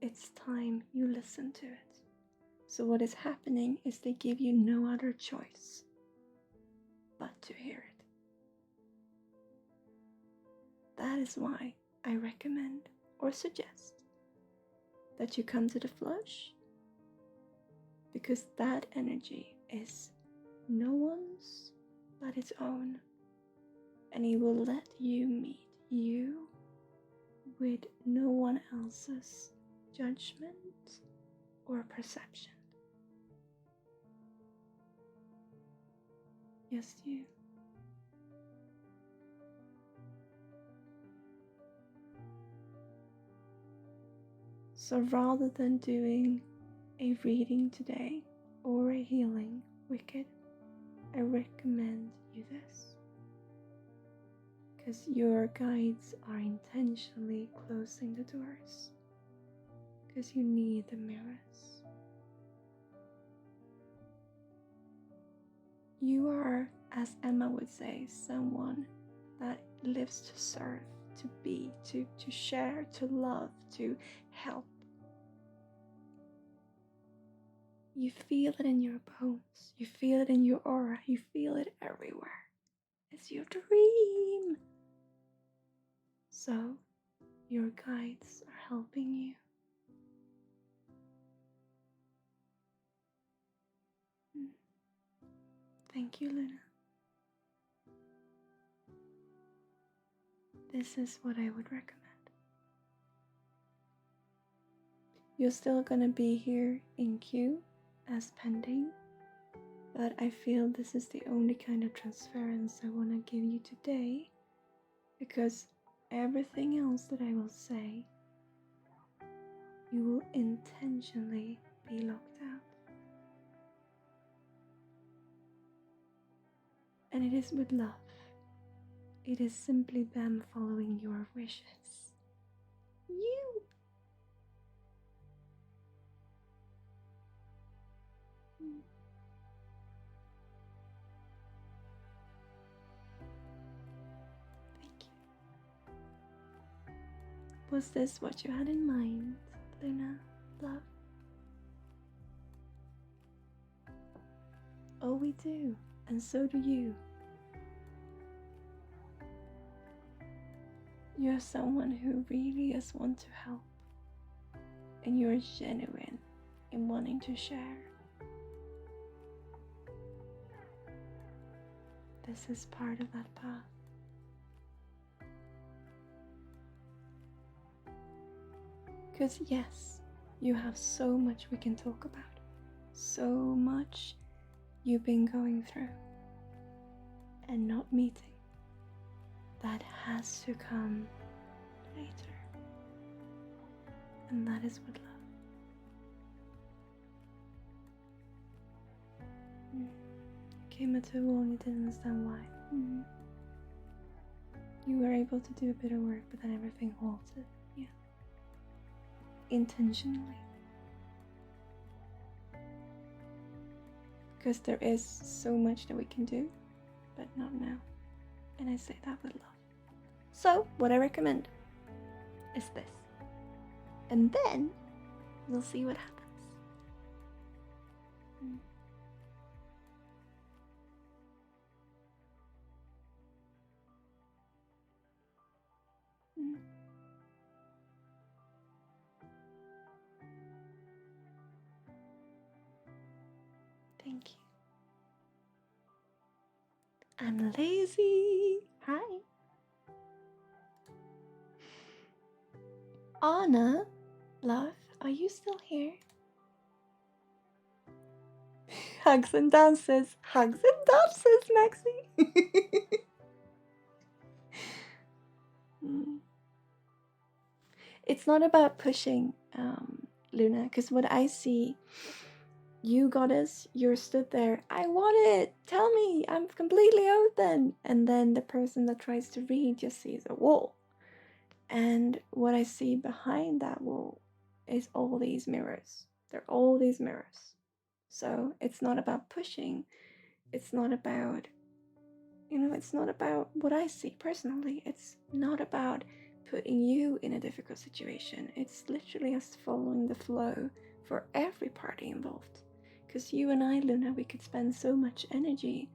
It's time you listen to it. So what is happening is they give you no other choice but to hear it. That is why I recommend or suggest that you come to the flush, because that energy is no one's but its own, and it will let you meet you with no one else's judgment or perception. Yes, you. So rather than doing a reading today or a healing, Wicked, I recommend you this, because your guides are intentionally closing the doors, because you need the mirrors. You are, as Emma would say, someone that lives to serve, to be, to share, to love, to help. You feel it in your bones, you feel it in your aura, you feel it everywhere. It's your dream. So, your guides are helping you. Thank you, Luna. This is what I would recommend. You're still gonna be here in queue as pending, but I feel this is the only kind of transference I want to give you today, because everything else that I will say, you will intentionally be locked out. And it is with love. It is simply them following your wishes. You! Thank you. Was this what you had in mind, Luna, love? Oh, we do, and so do you. You're someone who really does want to help, and you're genuine in wanting to share. This is part of that path. Because yes, you have so much we can talk about, so much you've been going through and not meeting. That has to come later. And that is what love. Came at too long, you didn't understand why. You were able to do a bit of work, but then everything halted. Yeah. Intentionally. Because there is so much that we can do, but not now. And I say that with love. So, what I recommend is this. And then, we'll see what happens. Thank you. I'm lazy. Hi. Anna, love, are you still here? Hugs and dances. Hugs and dances, Maxie. It's not about pushing, Luna, because what I see, you goddess, you're stood there. I want it. Tell me. I'm completely open. And then the person that tries to read just sees a wall. And what I see behind that wall is all these mirrors. They're all these mirrors. So it's not about pushing. It's not about, it's not about what I see personally. It's not about putting you in a difficult situation. It's literally us following the flow for every party involved. Because you and I, Luna, we could spend so much energy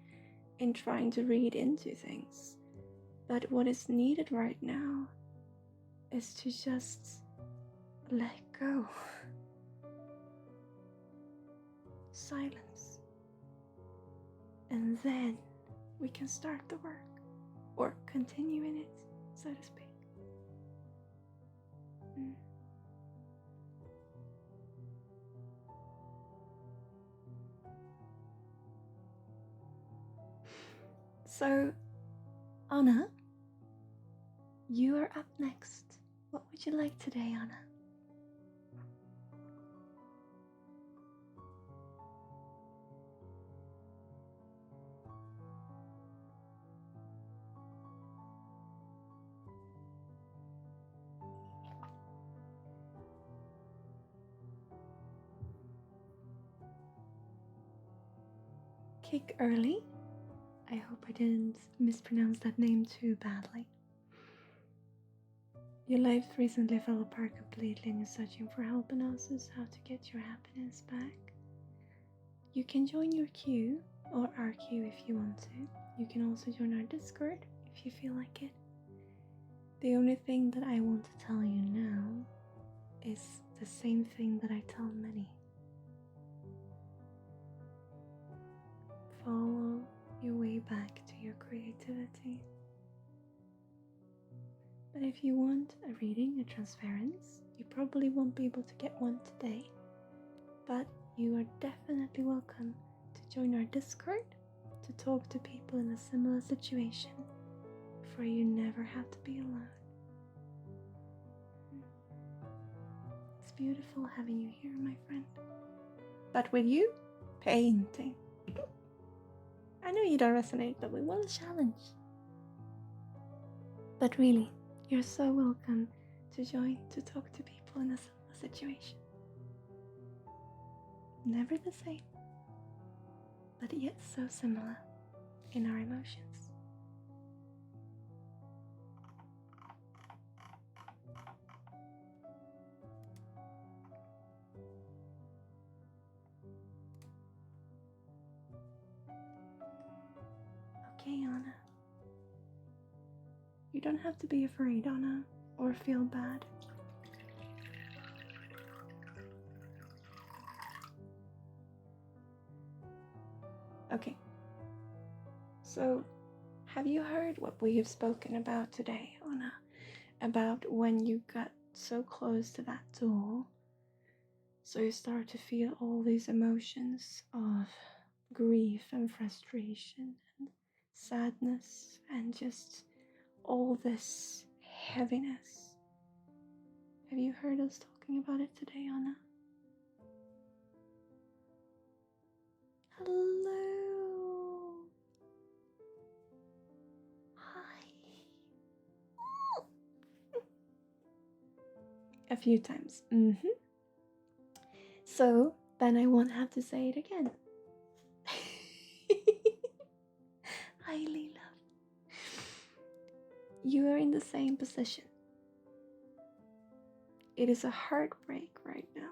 in trying to read into things. But what is needed right now is to just let go. Silence. And then we can start the work. Or continue in it, so to speak. So, Anna, you are up next. What would you like today, Anna? Kick Early. I hope I didn't mispronounce that name too badly. Your life recently fell apart completely and you're searching for help and answers how to get your happiness back. You can join your queue or our queue if you want to. You can also join our Discord if you feel like it. The only thing that I want to tell you now is the same thing that I tell many. Follow your way back to your creativity. But if you want a reading, a transference, you probably won't be able to get one today. But you are definitely welcome to join our Discord to talk to people in a similar situation, for you never have to be alone. It's beautiful having you here, my friend. But with you, painting. I know you don't resonate, but we will challenge. But really, you're so welcome to join to talk to people in a similar situation. Never the same, but yet so similar in our emotions. You don't have to be afraid, Anna, or feel bad. Okay, so have you heard what we have spoken about today, Anna? About when you got so close to that door, so you start to feel all these emotions of grief and frustration and sadness and just all this heaviness. Have you heard us talking about it today, Anna? Hello. Hi. A few times. So then I won't have to say it again. Hi, Leela. You are in the same position. It is a heartbreak right now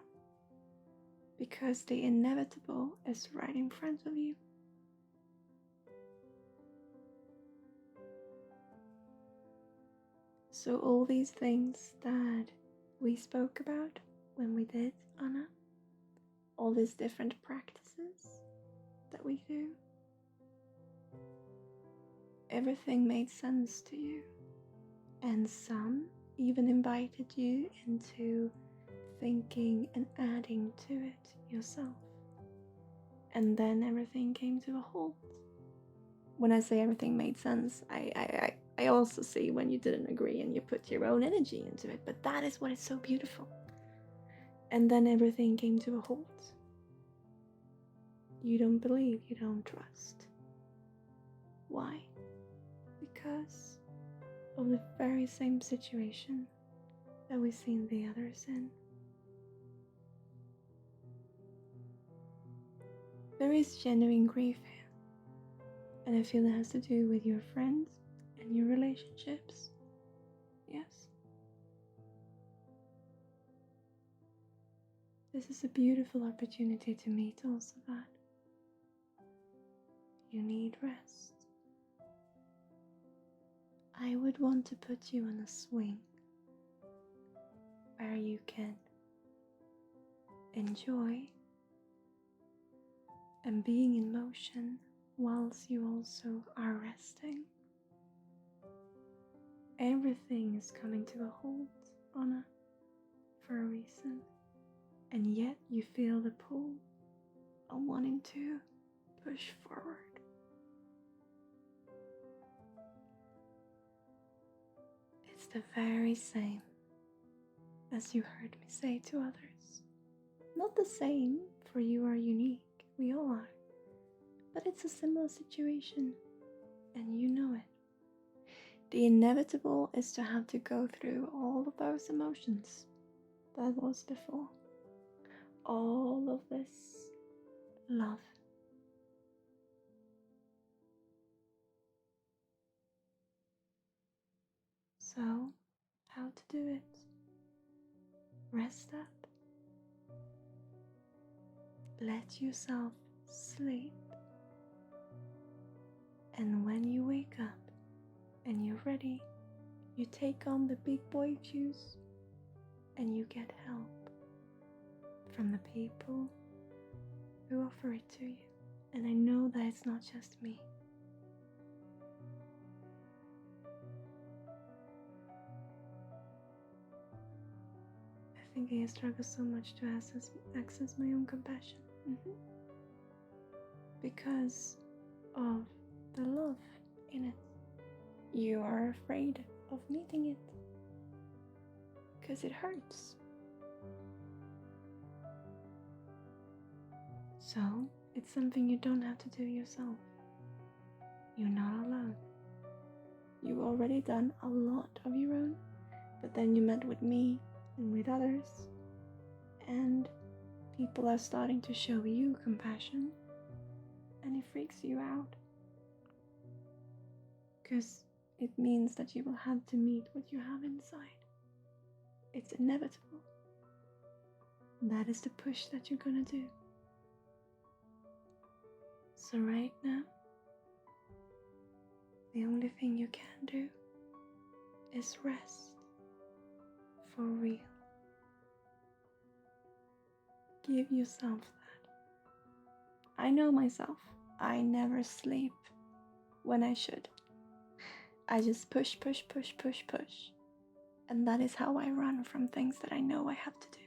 because the inevitable is right in front of you. So all these things that we spoke about when we did Anna, all these different practices that we do, everything made sense to you, and some even invited you into thinking and adding to it yourself. And then everything came to a halt. When I say everything made sense, I also see when you didn't agree and you put your own energy into it, but that is what is so beautiful. And then everything came to a halt. You don't believe, you don't trust. Why? Because of the very same situation that we've seen the others in. There is genuine grief here, and I feel it has to do with your friends and your relationships. Yes. This is a beautiful opportunity to meet also that. You need rest. I would want to put you on a swing where you can enjoy and being in motion whilst you also are resting. Everything is coming to a halt, Anna, for a reason, and yet you feel the pull of wanting to push forward. It's the very same as you heard me say to others. Not the same, for you are unique, we all are, but it's a similar situation, and you know it. The inevitable is to have to go through all of those emotions that was before. All of this love. So, how to do it? Rest up. Let yourself sleep. And when you wake up and you're ready, you take on the big boy shoes and you get help from the people who offer it to you. And I know that it's not just me. I think I struggle so much to access my own compassion. Because of the love in it. You are afraid of meeting it because it hurts. So it's something you don't have to do yourself. You're not alone. You've already done a lot of your own, but then you met with me and with others, and people are starting to show you compassion, and it freaks you out because it means that you will have to meet what you have inside. It's inevitable. That is the push that you're gonna do. So right now, the only thing you can do is rest. For real. Give yourself that. I know myself. I never sleep when I should. I just push. And that is how I run from things that I know I have to do.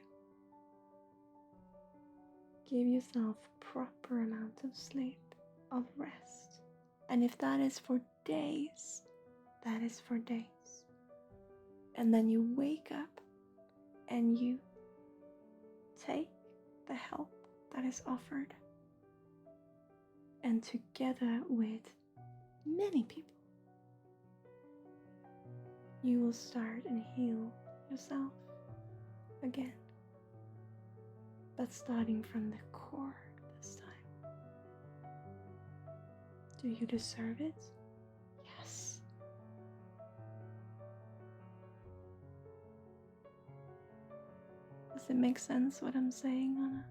Give yourself proper amount of sleep, of rest. And if that is for days, that is for days. And then you wake up and you take the help that is offered. And together with many people, you will start and heal yourself again. But starting from the core this time. Do you deserve it? Yes. Does it make sense what I'm saying, Anna?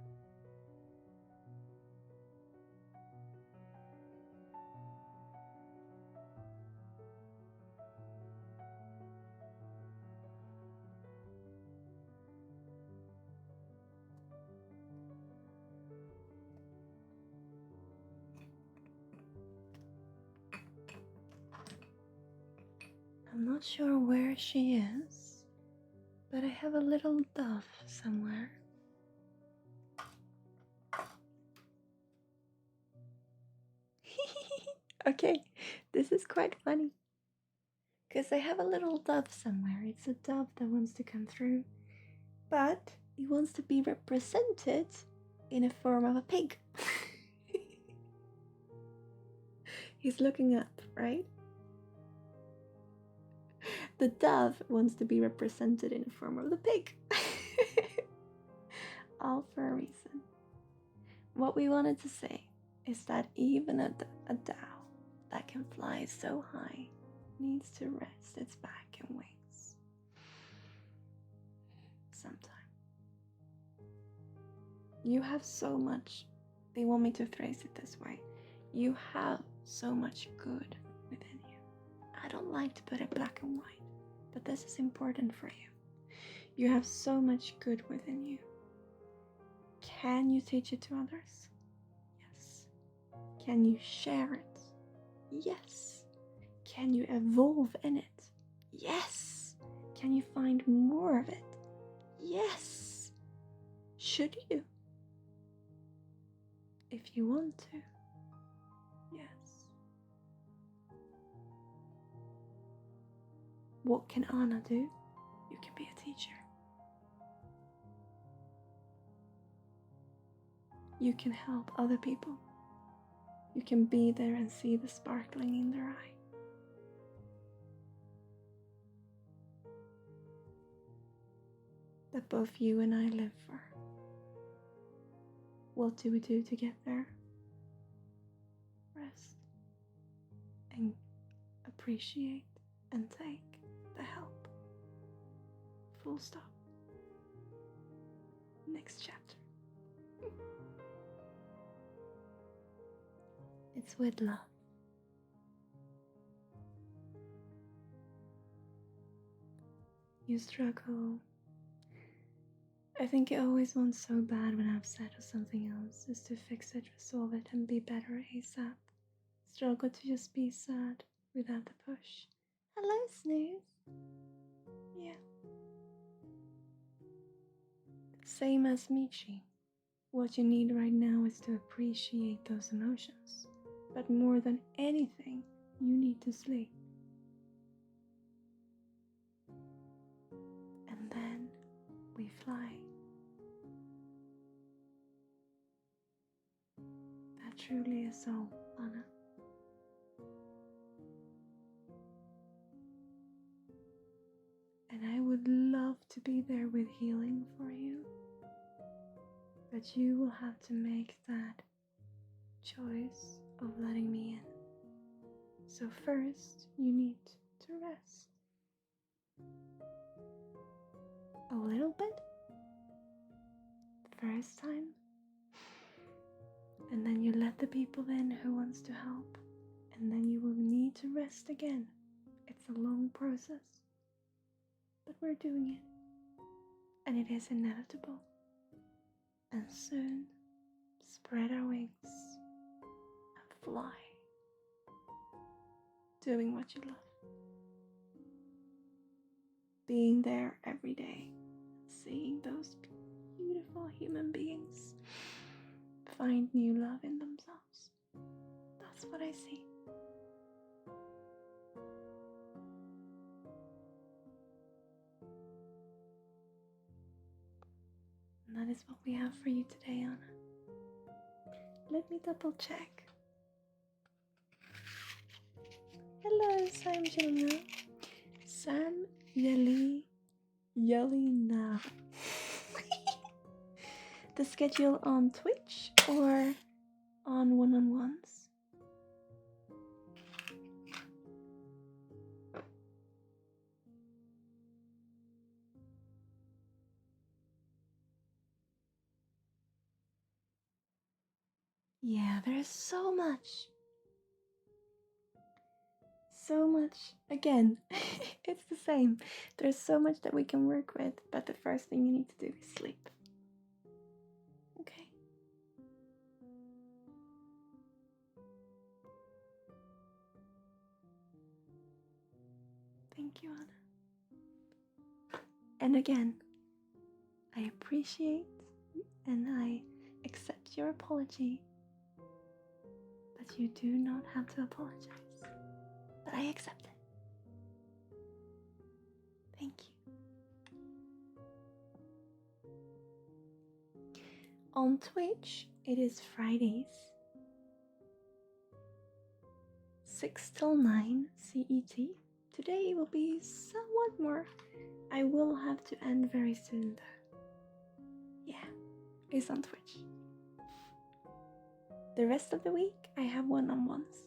I'm not sure where she is, but I have a little dove somewhere. Okay, this is quite funny. Because I have a little dove somewhere. It's a dove that wants to come through, but it wants to be represented in a form of a pig. He's looking up, right? The dove wants to be represented in the form of the pig. All for a reason. What we wanted to say is that even a dove that can fly so high needs to rest its back and wings sometime. You have so much. They want me to phrase it this way. You have so much good within you. I don't like to put it black and white, but this is important for you. You have so much good within you. Can you teach it to others? Yes. Can you share it? Yes. Can you evolve in it? Yes. Can you find more of it? Yes. Should you? If you want to. Yes. What can Anna do? You can be a teacher. You can help other people. You can be there and see the sparkling in their eye. That both you and I live for. What do we do to get there? Rest and appreciate and take the help. Full stop. Next chapter. It's with love. You struggle. I think you always want so bad when I'm upset or something else, is to fix it, resolve it, and be better ASAP. Struggle to just be sad without the push. Hello, Snooze. Yeah. Same as Michi. What you need right now is to appreciate those emotions. But more than anything, you need to sleep. And then we fly. That truly is all, Anna. And I would love to be there with healing for you. But you will have to make that choice of letting me in. So first, you need to rest. A little bit. First time. And then you let the people in who wants to help. And then you will need to rest again. It's a long process. we're doing it. And it is inevitable. And soon, spread our wings and fly, doing what you love. Being there every day, seeing those beautiful human beings find new love in themselves. That's what I see. And that is what we have for you today, Anna. Let me double check. Hello, Sam Jelena. Sam Yelly now. The schedule on Twitch or on one-on-ones? Yeah, there's so much. Again, it's the same. There's so much that we can work with, but the first thing you need to do is sleep. Okay. Thank you, Anna. And again, I appreciate and I accept your apology, but you do not have to apologize. But I accept it. Thank you. On Twitch, it is Fridays, 6 till 9 CET. Today will be somewhat more. I will have to end very soon though. Yeah, it's on Twitch. The rest of the week, I have one-on-ones.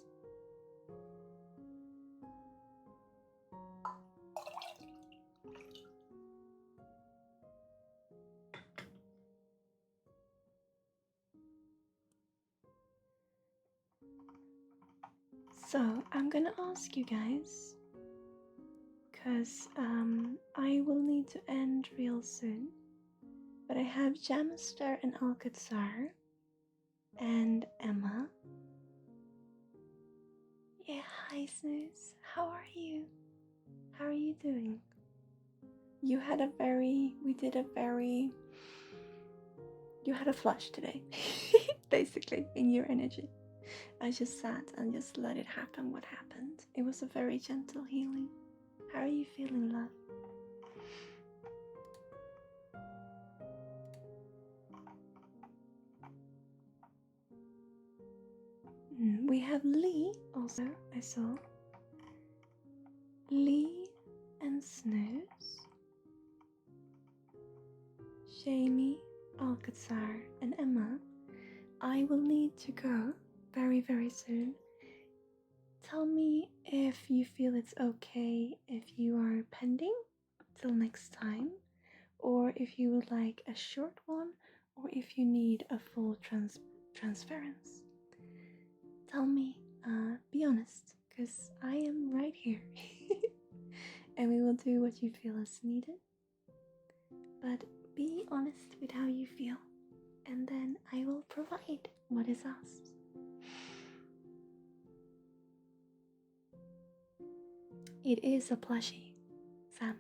So, I'm gonna ask you guys, because I will need to end real soon, but I have Jamster and Alcazar and Emma. Yeah, hi Snooze, how are you? How are you doing? You had a flush today, basically, in your energy. I just sat and just let it happen what happened. It was a very gentle healing. How are you feeling, love? We have Lee also, I saw. Lee and Snooze, Jamie, Alcazar, and Emma. I will need to go very, very soon. Tell me if you feel it's okay if you are pending till next time, or if you would like a short one, or if you need a full transference. Tell me, be honest, because I am right here. And we will do what you feel is needed. But be honest with how you feel, and then I will provide what is asked. It is a plushie, Sam.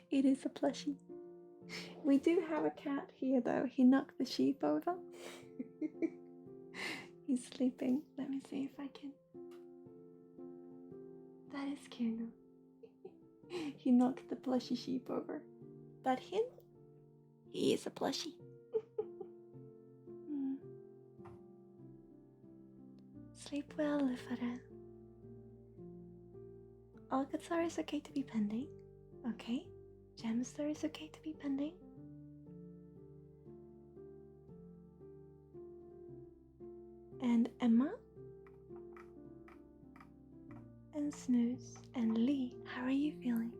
It is a plushie. We do have a cat here though. He knocked the sheep over. He's sleeping. Let me see if I can. That is cute. He knocked the plushie sheep over. But him, he is a plushie. Sleep well, Lifara. Alcazar is okay to be pending. Okay. Gemster is okay to be pending. And Emma and Snooze and Lee, how are you feeling?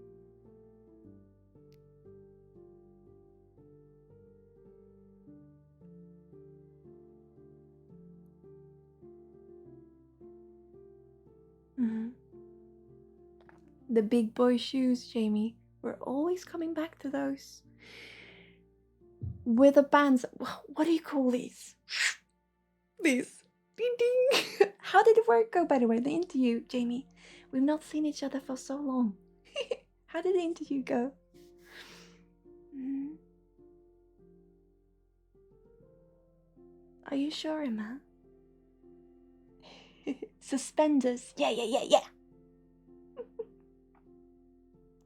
The big boy shoes, Jamie. We're always coming back to those. With the bands. What do you call these? These. Ding ding. How did the work go, by the way? The interview, Jamie. We've not seen each other for so long. How did the interview go? Are you sure, Emma? Suspenders. Yeah.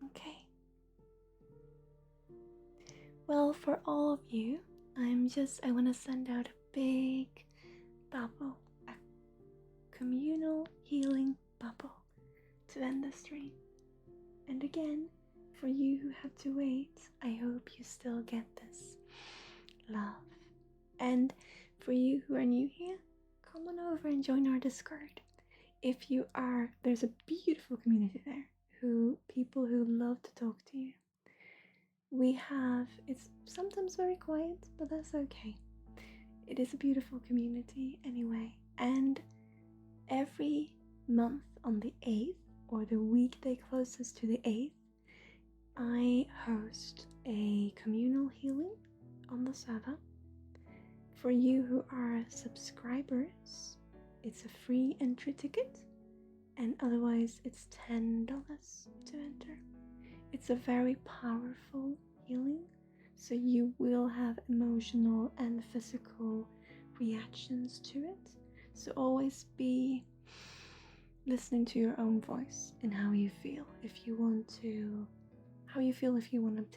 Okay. Well, for all of you, I want to send out a big bubble, a communal healing bubble to end the stream. And again, for you who had to wait, I hope you still get this love. And for you who are new here, come on over and join our Discord. If you are, there's a beautiful community there, people who love to talk to you. It's sometimes very quiet, but that's okay. It is a beautiful community anyway. And every month on the 8th, or the weekday closest to the 8th, I host a communal healing on the server. For you who are subscribers, it's a free entry ticket, and otherwise it's $10 to enter. It's a very powerful healing, so you will have emotional and physical reactions to it. So always be listening to your own voice and how you feel if you want to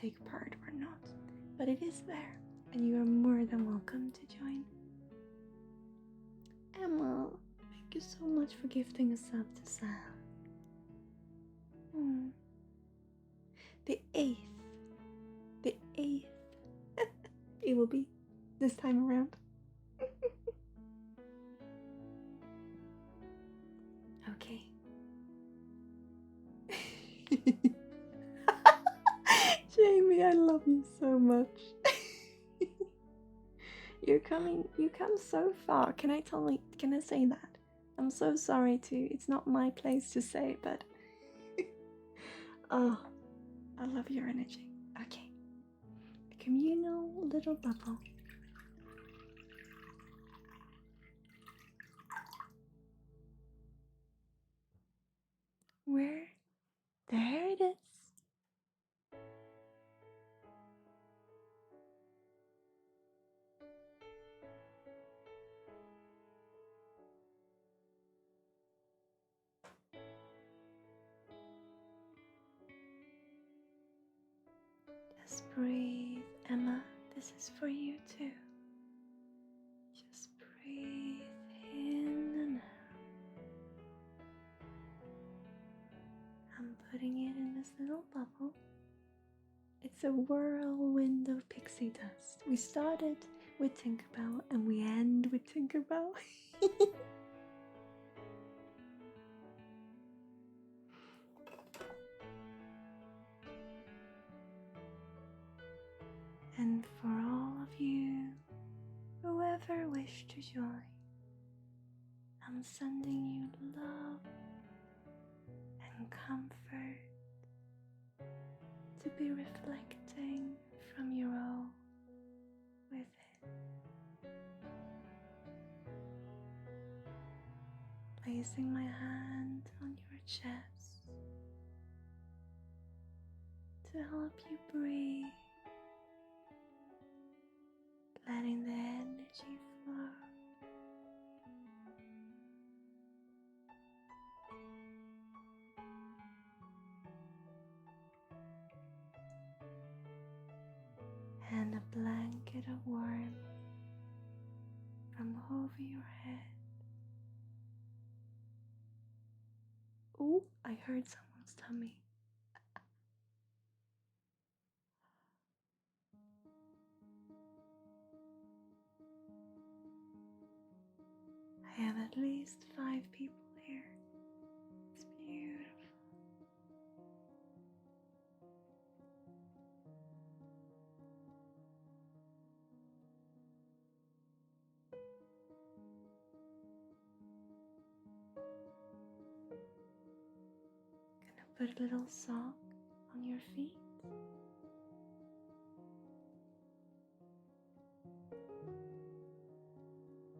take part or not. But it is there, and you are more than welcome to join. Emma, thank you so much for gifting a sub to Sam. The 8th. It will be this time around. Okay. Jamie, I love you so much. You come so far. Can I say that? I'm so sorry it's not my place to say, but oh, I love your energy. Okay. A communal little bubble. Where? There it is. Just breathe, Emma. This is for you too. Just breathe in and out. I'm putting it in this little bubble. It's a whirlwind of pixie dust. We started with Tinkerbell and we end with Tinkerbell. And for all of you who ever wish to join, I'm sending you love and comfort to be reflecting from your all within. Placing my hand on your chest to help you breathe, letting the energy flow. And a blanket of warmth from over your head. Oh, I heard someone's tummy. I have at least 5 people here. It's beautiful. Gonna put a little sock on your feet.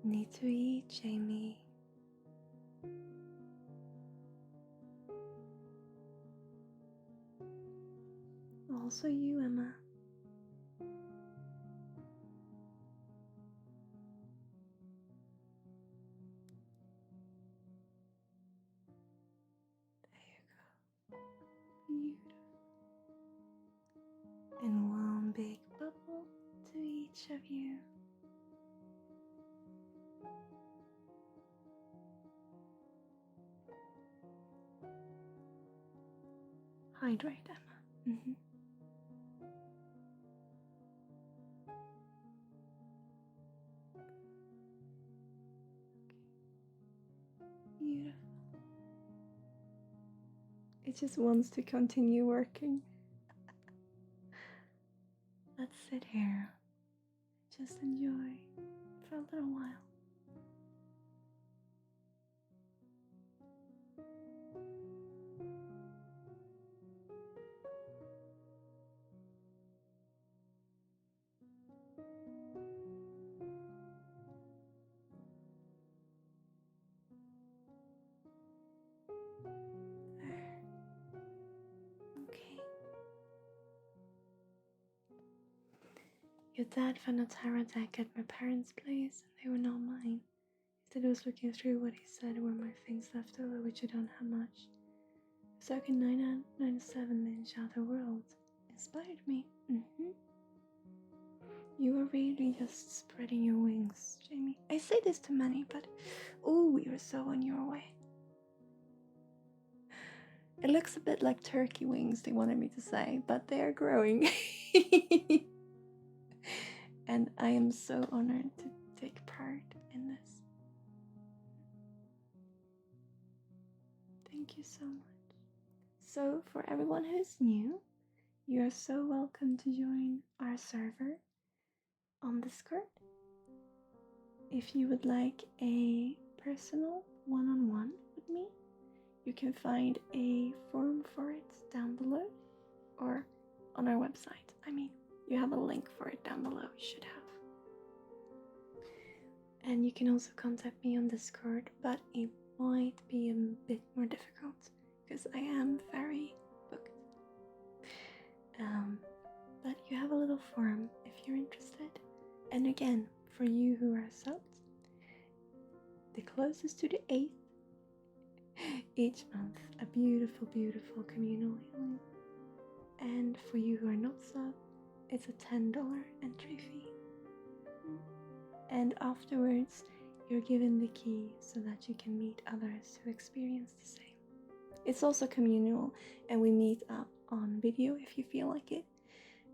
Need to eat, Jamie. Also you, Emma. Beautiful. And one big bubble to each of you. Hydrate, Emma. Beautiful. It just wants to continue working. Let's sit here. Just enjoy for a little while. There. Okay. Your dad found a tarot deck at my parents' place, and they were not mine. He said he was looking through what he said were my things left over, which I don't have much. Circa 997 in Shadow World inspired me. You are really just spreading your wings, Jamie. I say this to many, but oh, you're so on your way. It looks a bit like turkey wings, they wanted me to say, but they are growing. And I am so honored to take part in this. Thank you so much. So, for everyone who's new, you are so welcome to join our server on Discord. If you would like a personal one-on-one with me, you can find a form for it down below or on our website. I mean, you have a link for it down below, you should have. And you can also contact me on Discord, but it might be a bit more difficult because I am very booked. But you have a little form if you're interested. And again, for you who are subbed, the closest to the 8th each month, a beautiful, beautiful communal healing. And for you who are not subbed, it's a $10 entry fee. And afterwards, you're given the key so that you can meet others who experience the same. It's also communal, and we meet up on video if you feel like it,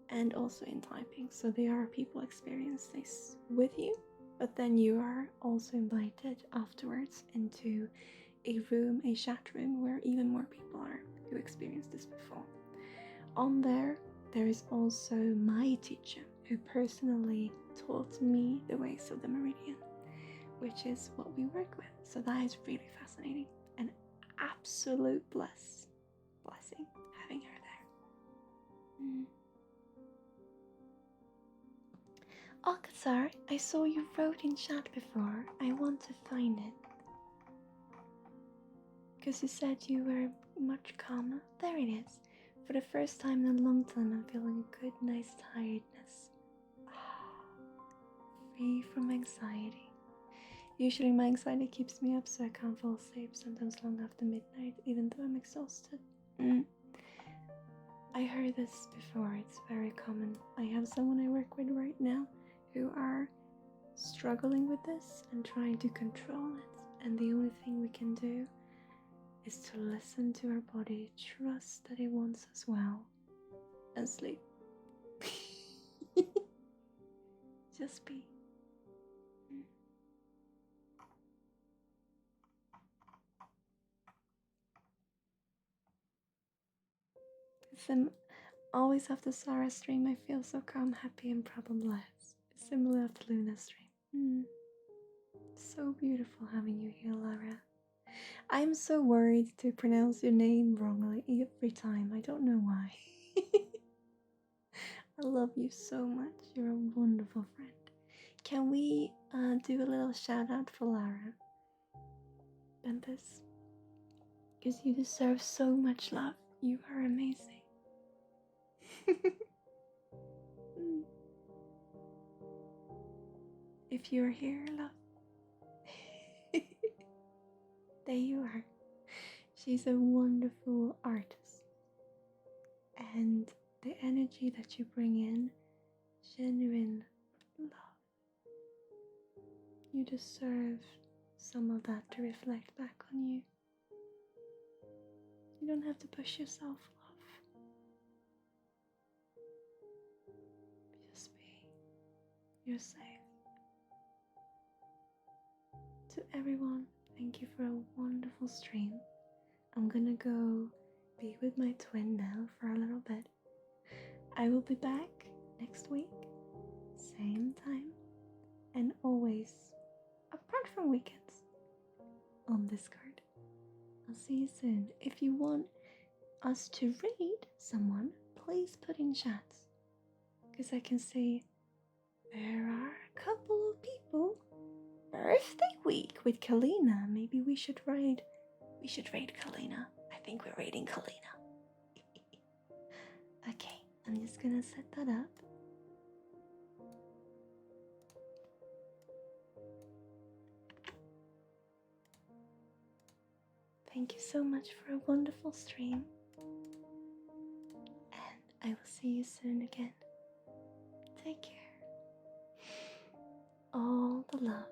and also in typing. So there are people experience this with you, but then you are also invited afterwards into a room, a chat room, where even more people are who experienced this before. On there is also my teacher who personally taught me the ways of the meridian, which is what we work with. So that is really fascinating. An absolute blessing having her there. Alcazar, I saw you wrote in chat before. I want to find it. Because you said you were much calmer. There it is. For the first time in a long time, I'm feeling a good, nice tiredness. Free from anxiety. Usually my anxiety keeps me up so I can't fall asleep, sometimes long after midnight, even though I'm exhausted. I heard this before, it's very common. I have someone I work with right now who are struggling with this and trying to control it, and the only thing we can do is to listen to our body, trust that it wants us well, and sleep. Just be. Always after Sarah's stream, I feel so calm, happy, and problemless. Similar after Luna's stream. So beautiful having you here, Lara. I'm so worried to pronounce your name wrongly every time. I don't know why. I love you so much. You're a wonderful friend. Can we do a little shout out for Lara? Benthis? Because you deserve so much love. You are amazing. If you're here, love. There you are. She's a wonderful artist. And the energy that you bring in, genuine love. You deserve some of that to reflect back on you. You don't have to push yourself, love. Just be. You're safe. To everyone, thank you for a wonderful stream. I'm gonna go be with my twin now for a little bit. I will be back next week, same time, and always, apart from weekends, on Discord. I'll see you soon. If you want us to read someone, please put in chats, because I can see there are a couple of people. Birthday week with Kalina. Maybe we should raid Kalina. I think we're raiding Kalina. Okay, I'm just gonna set that up. Thank you so much for a wonderful stream. And I will see you soon again. Take care. All the love.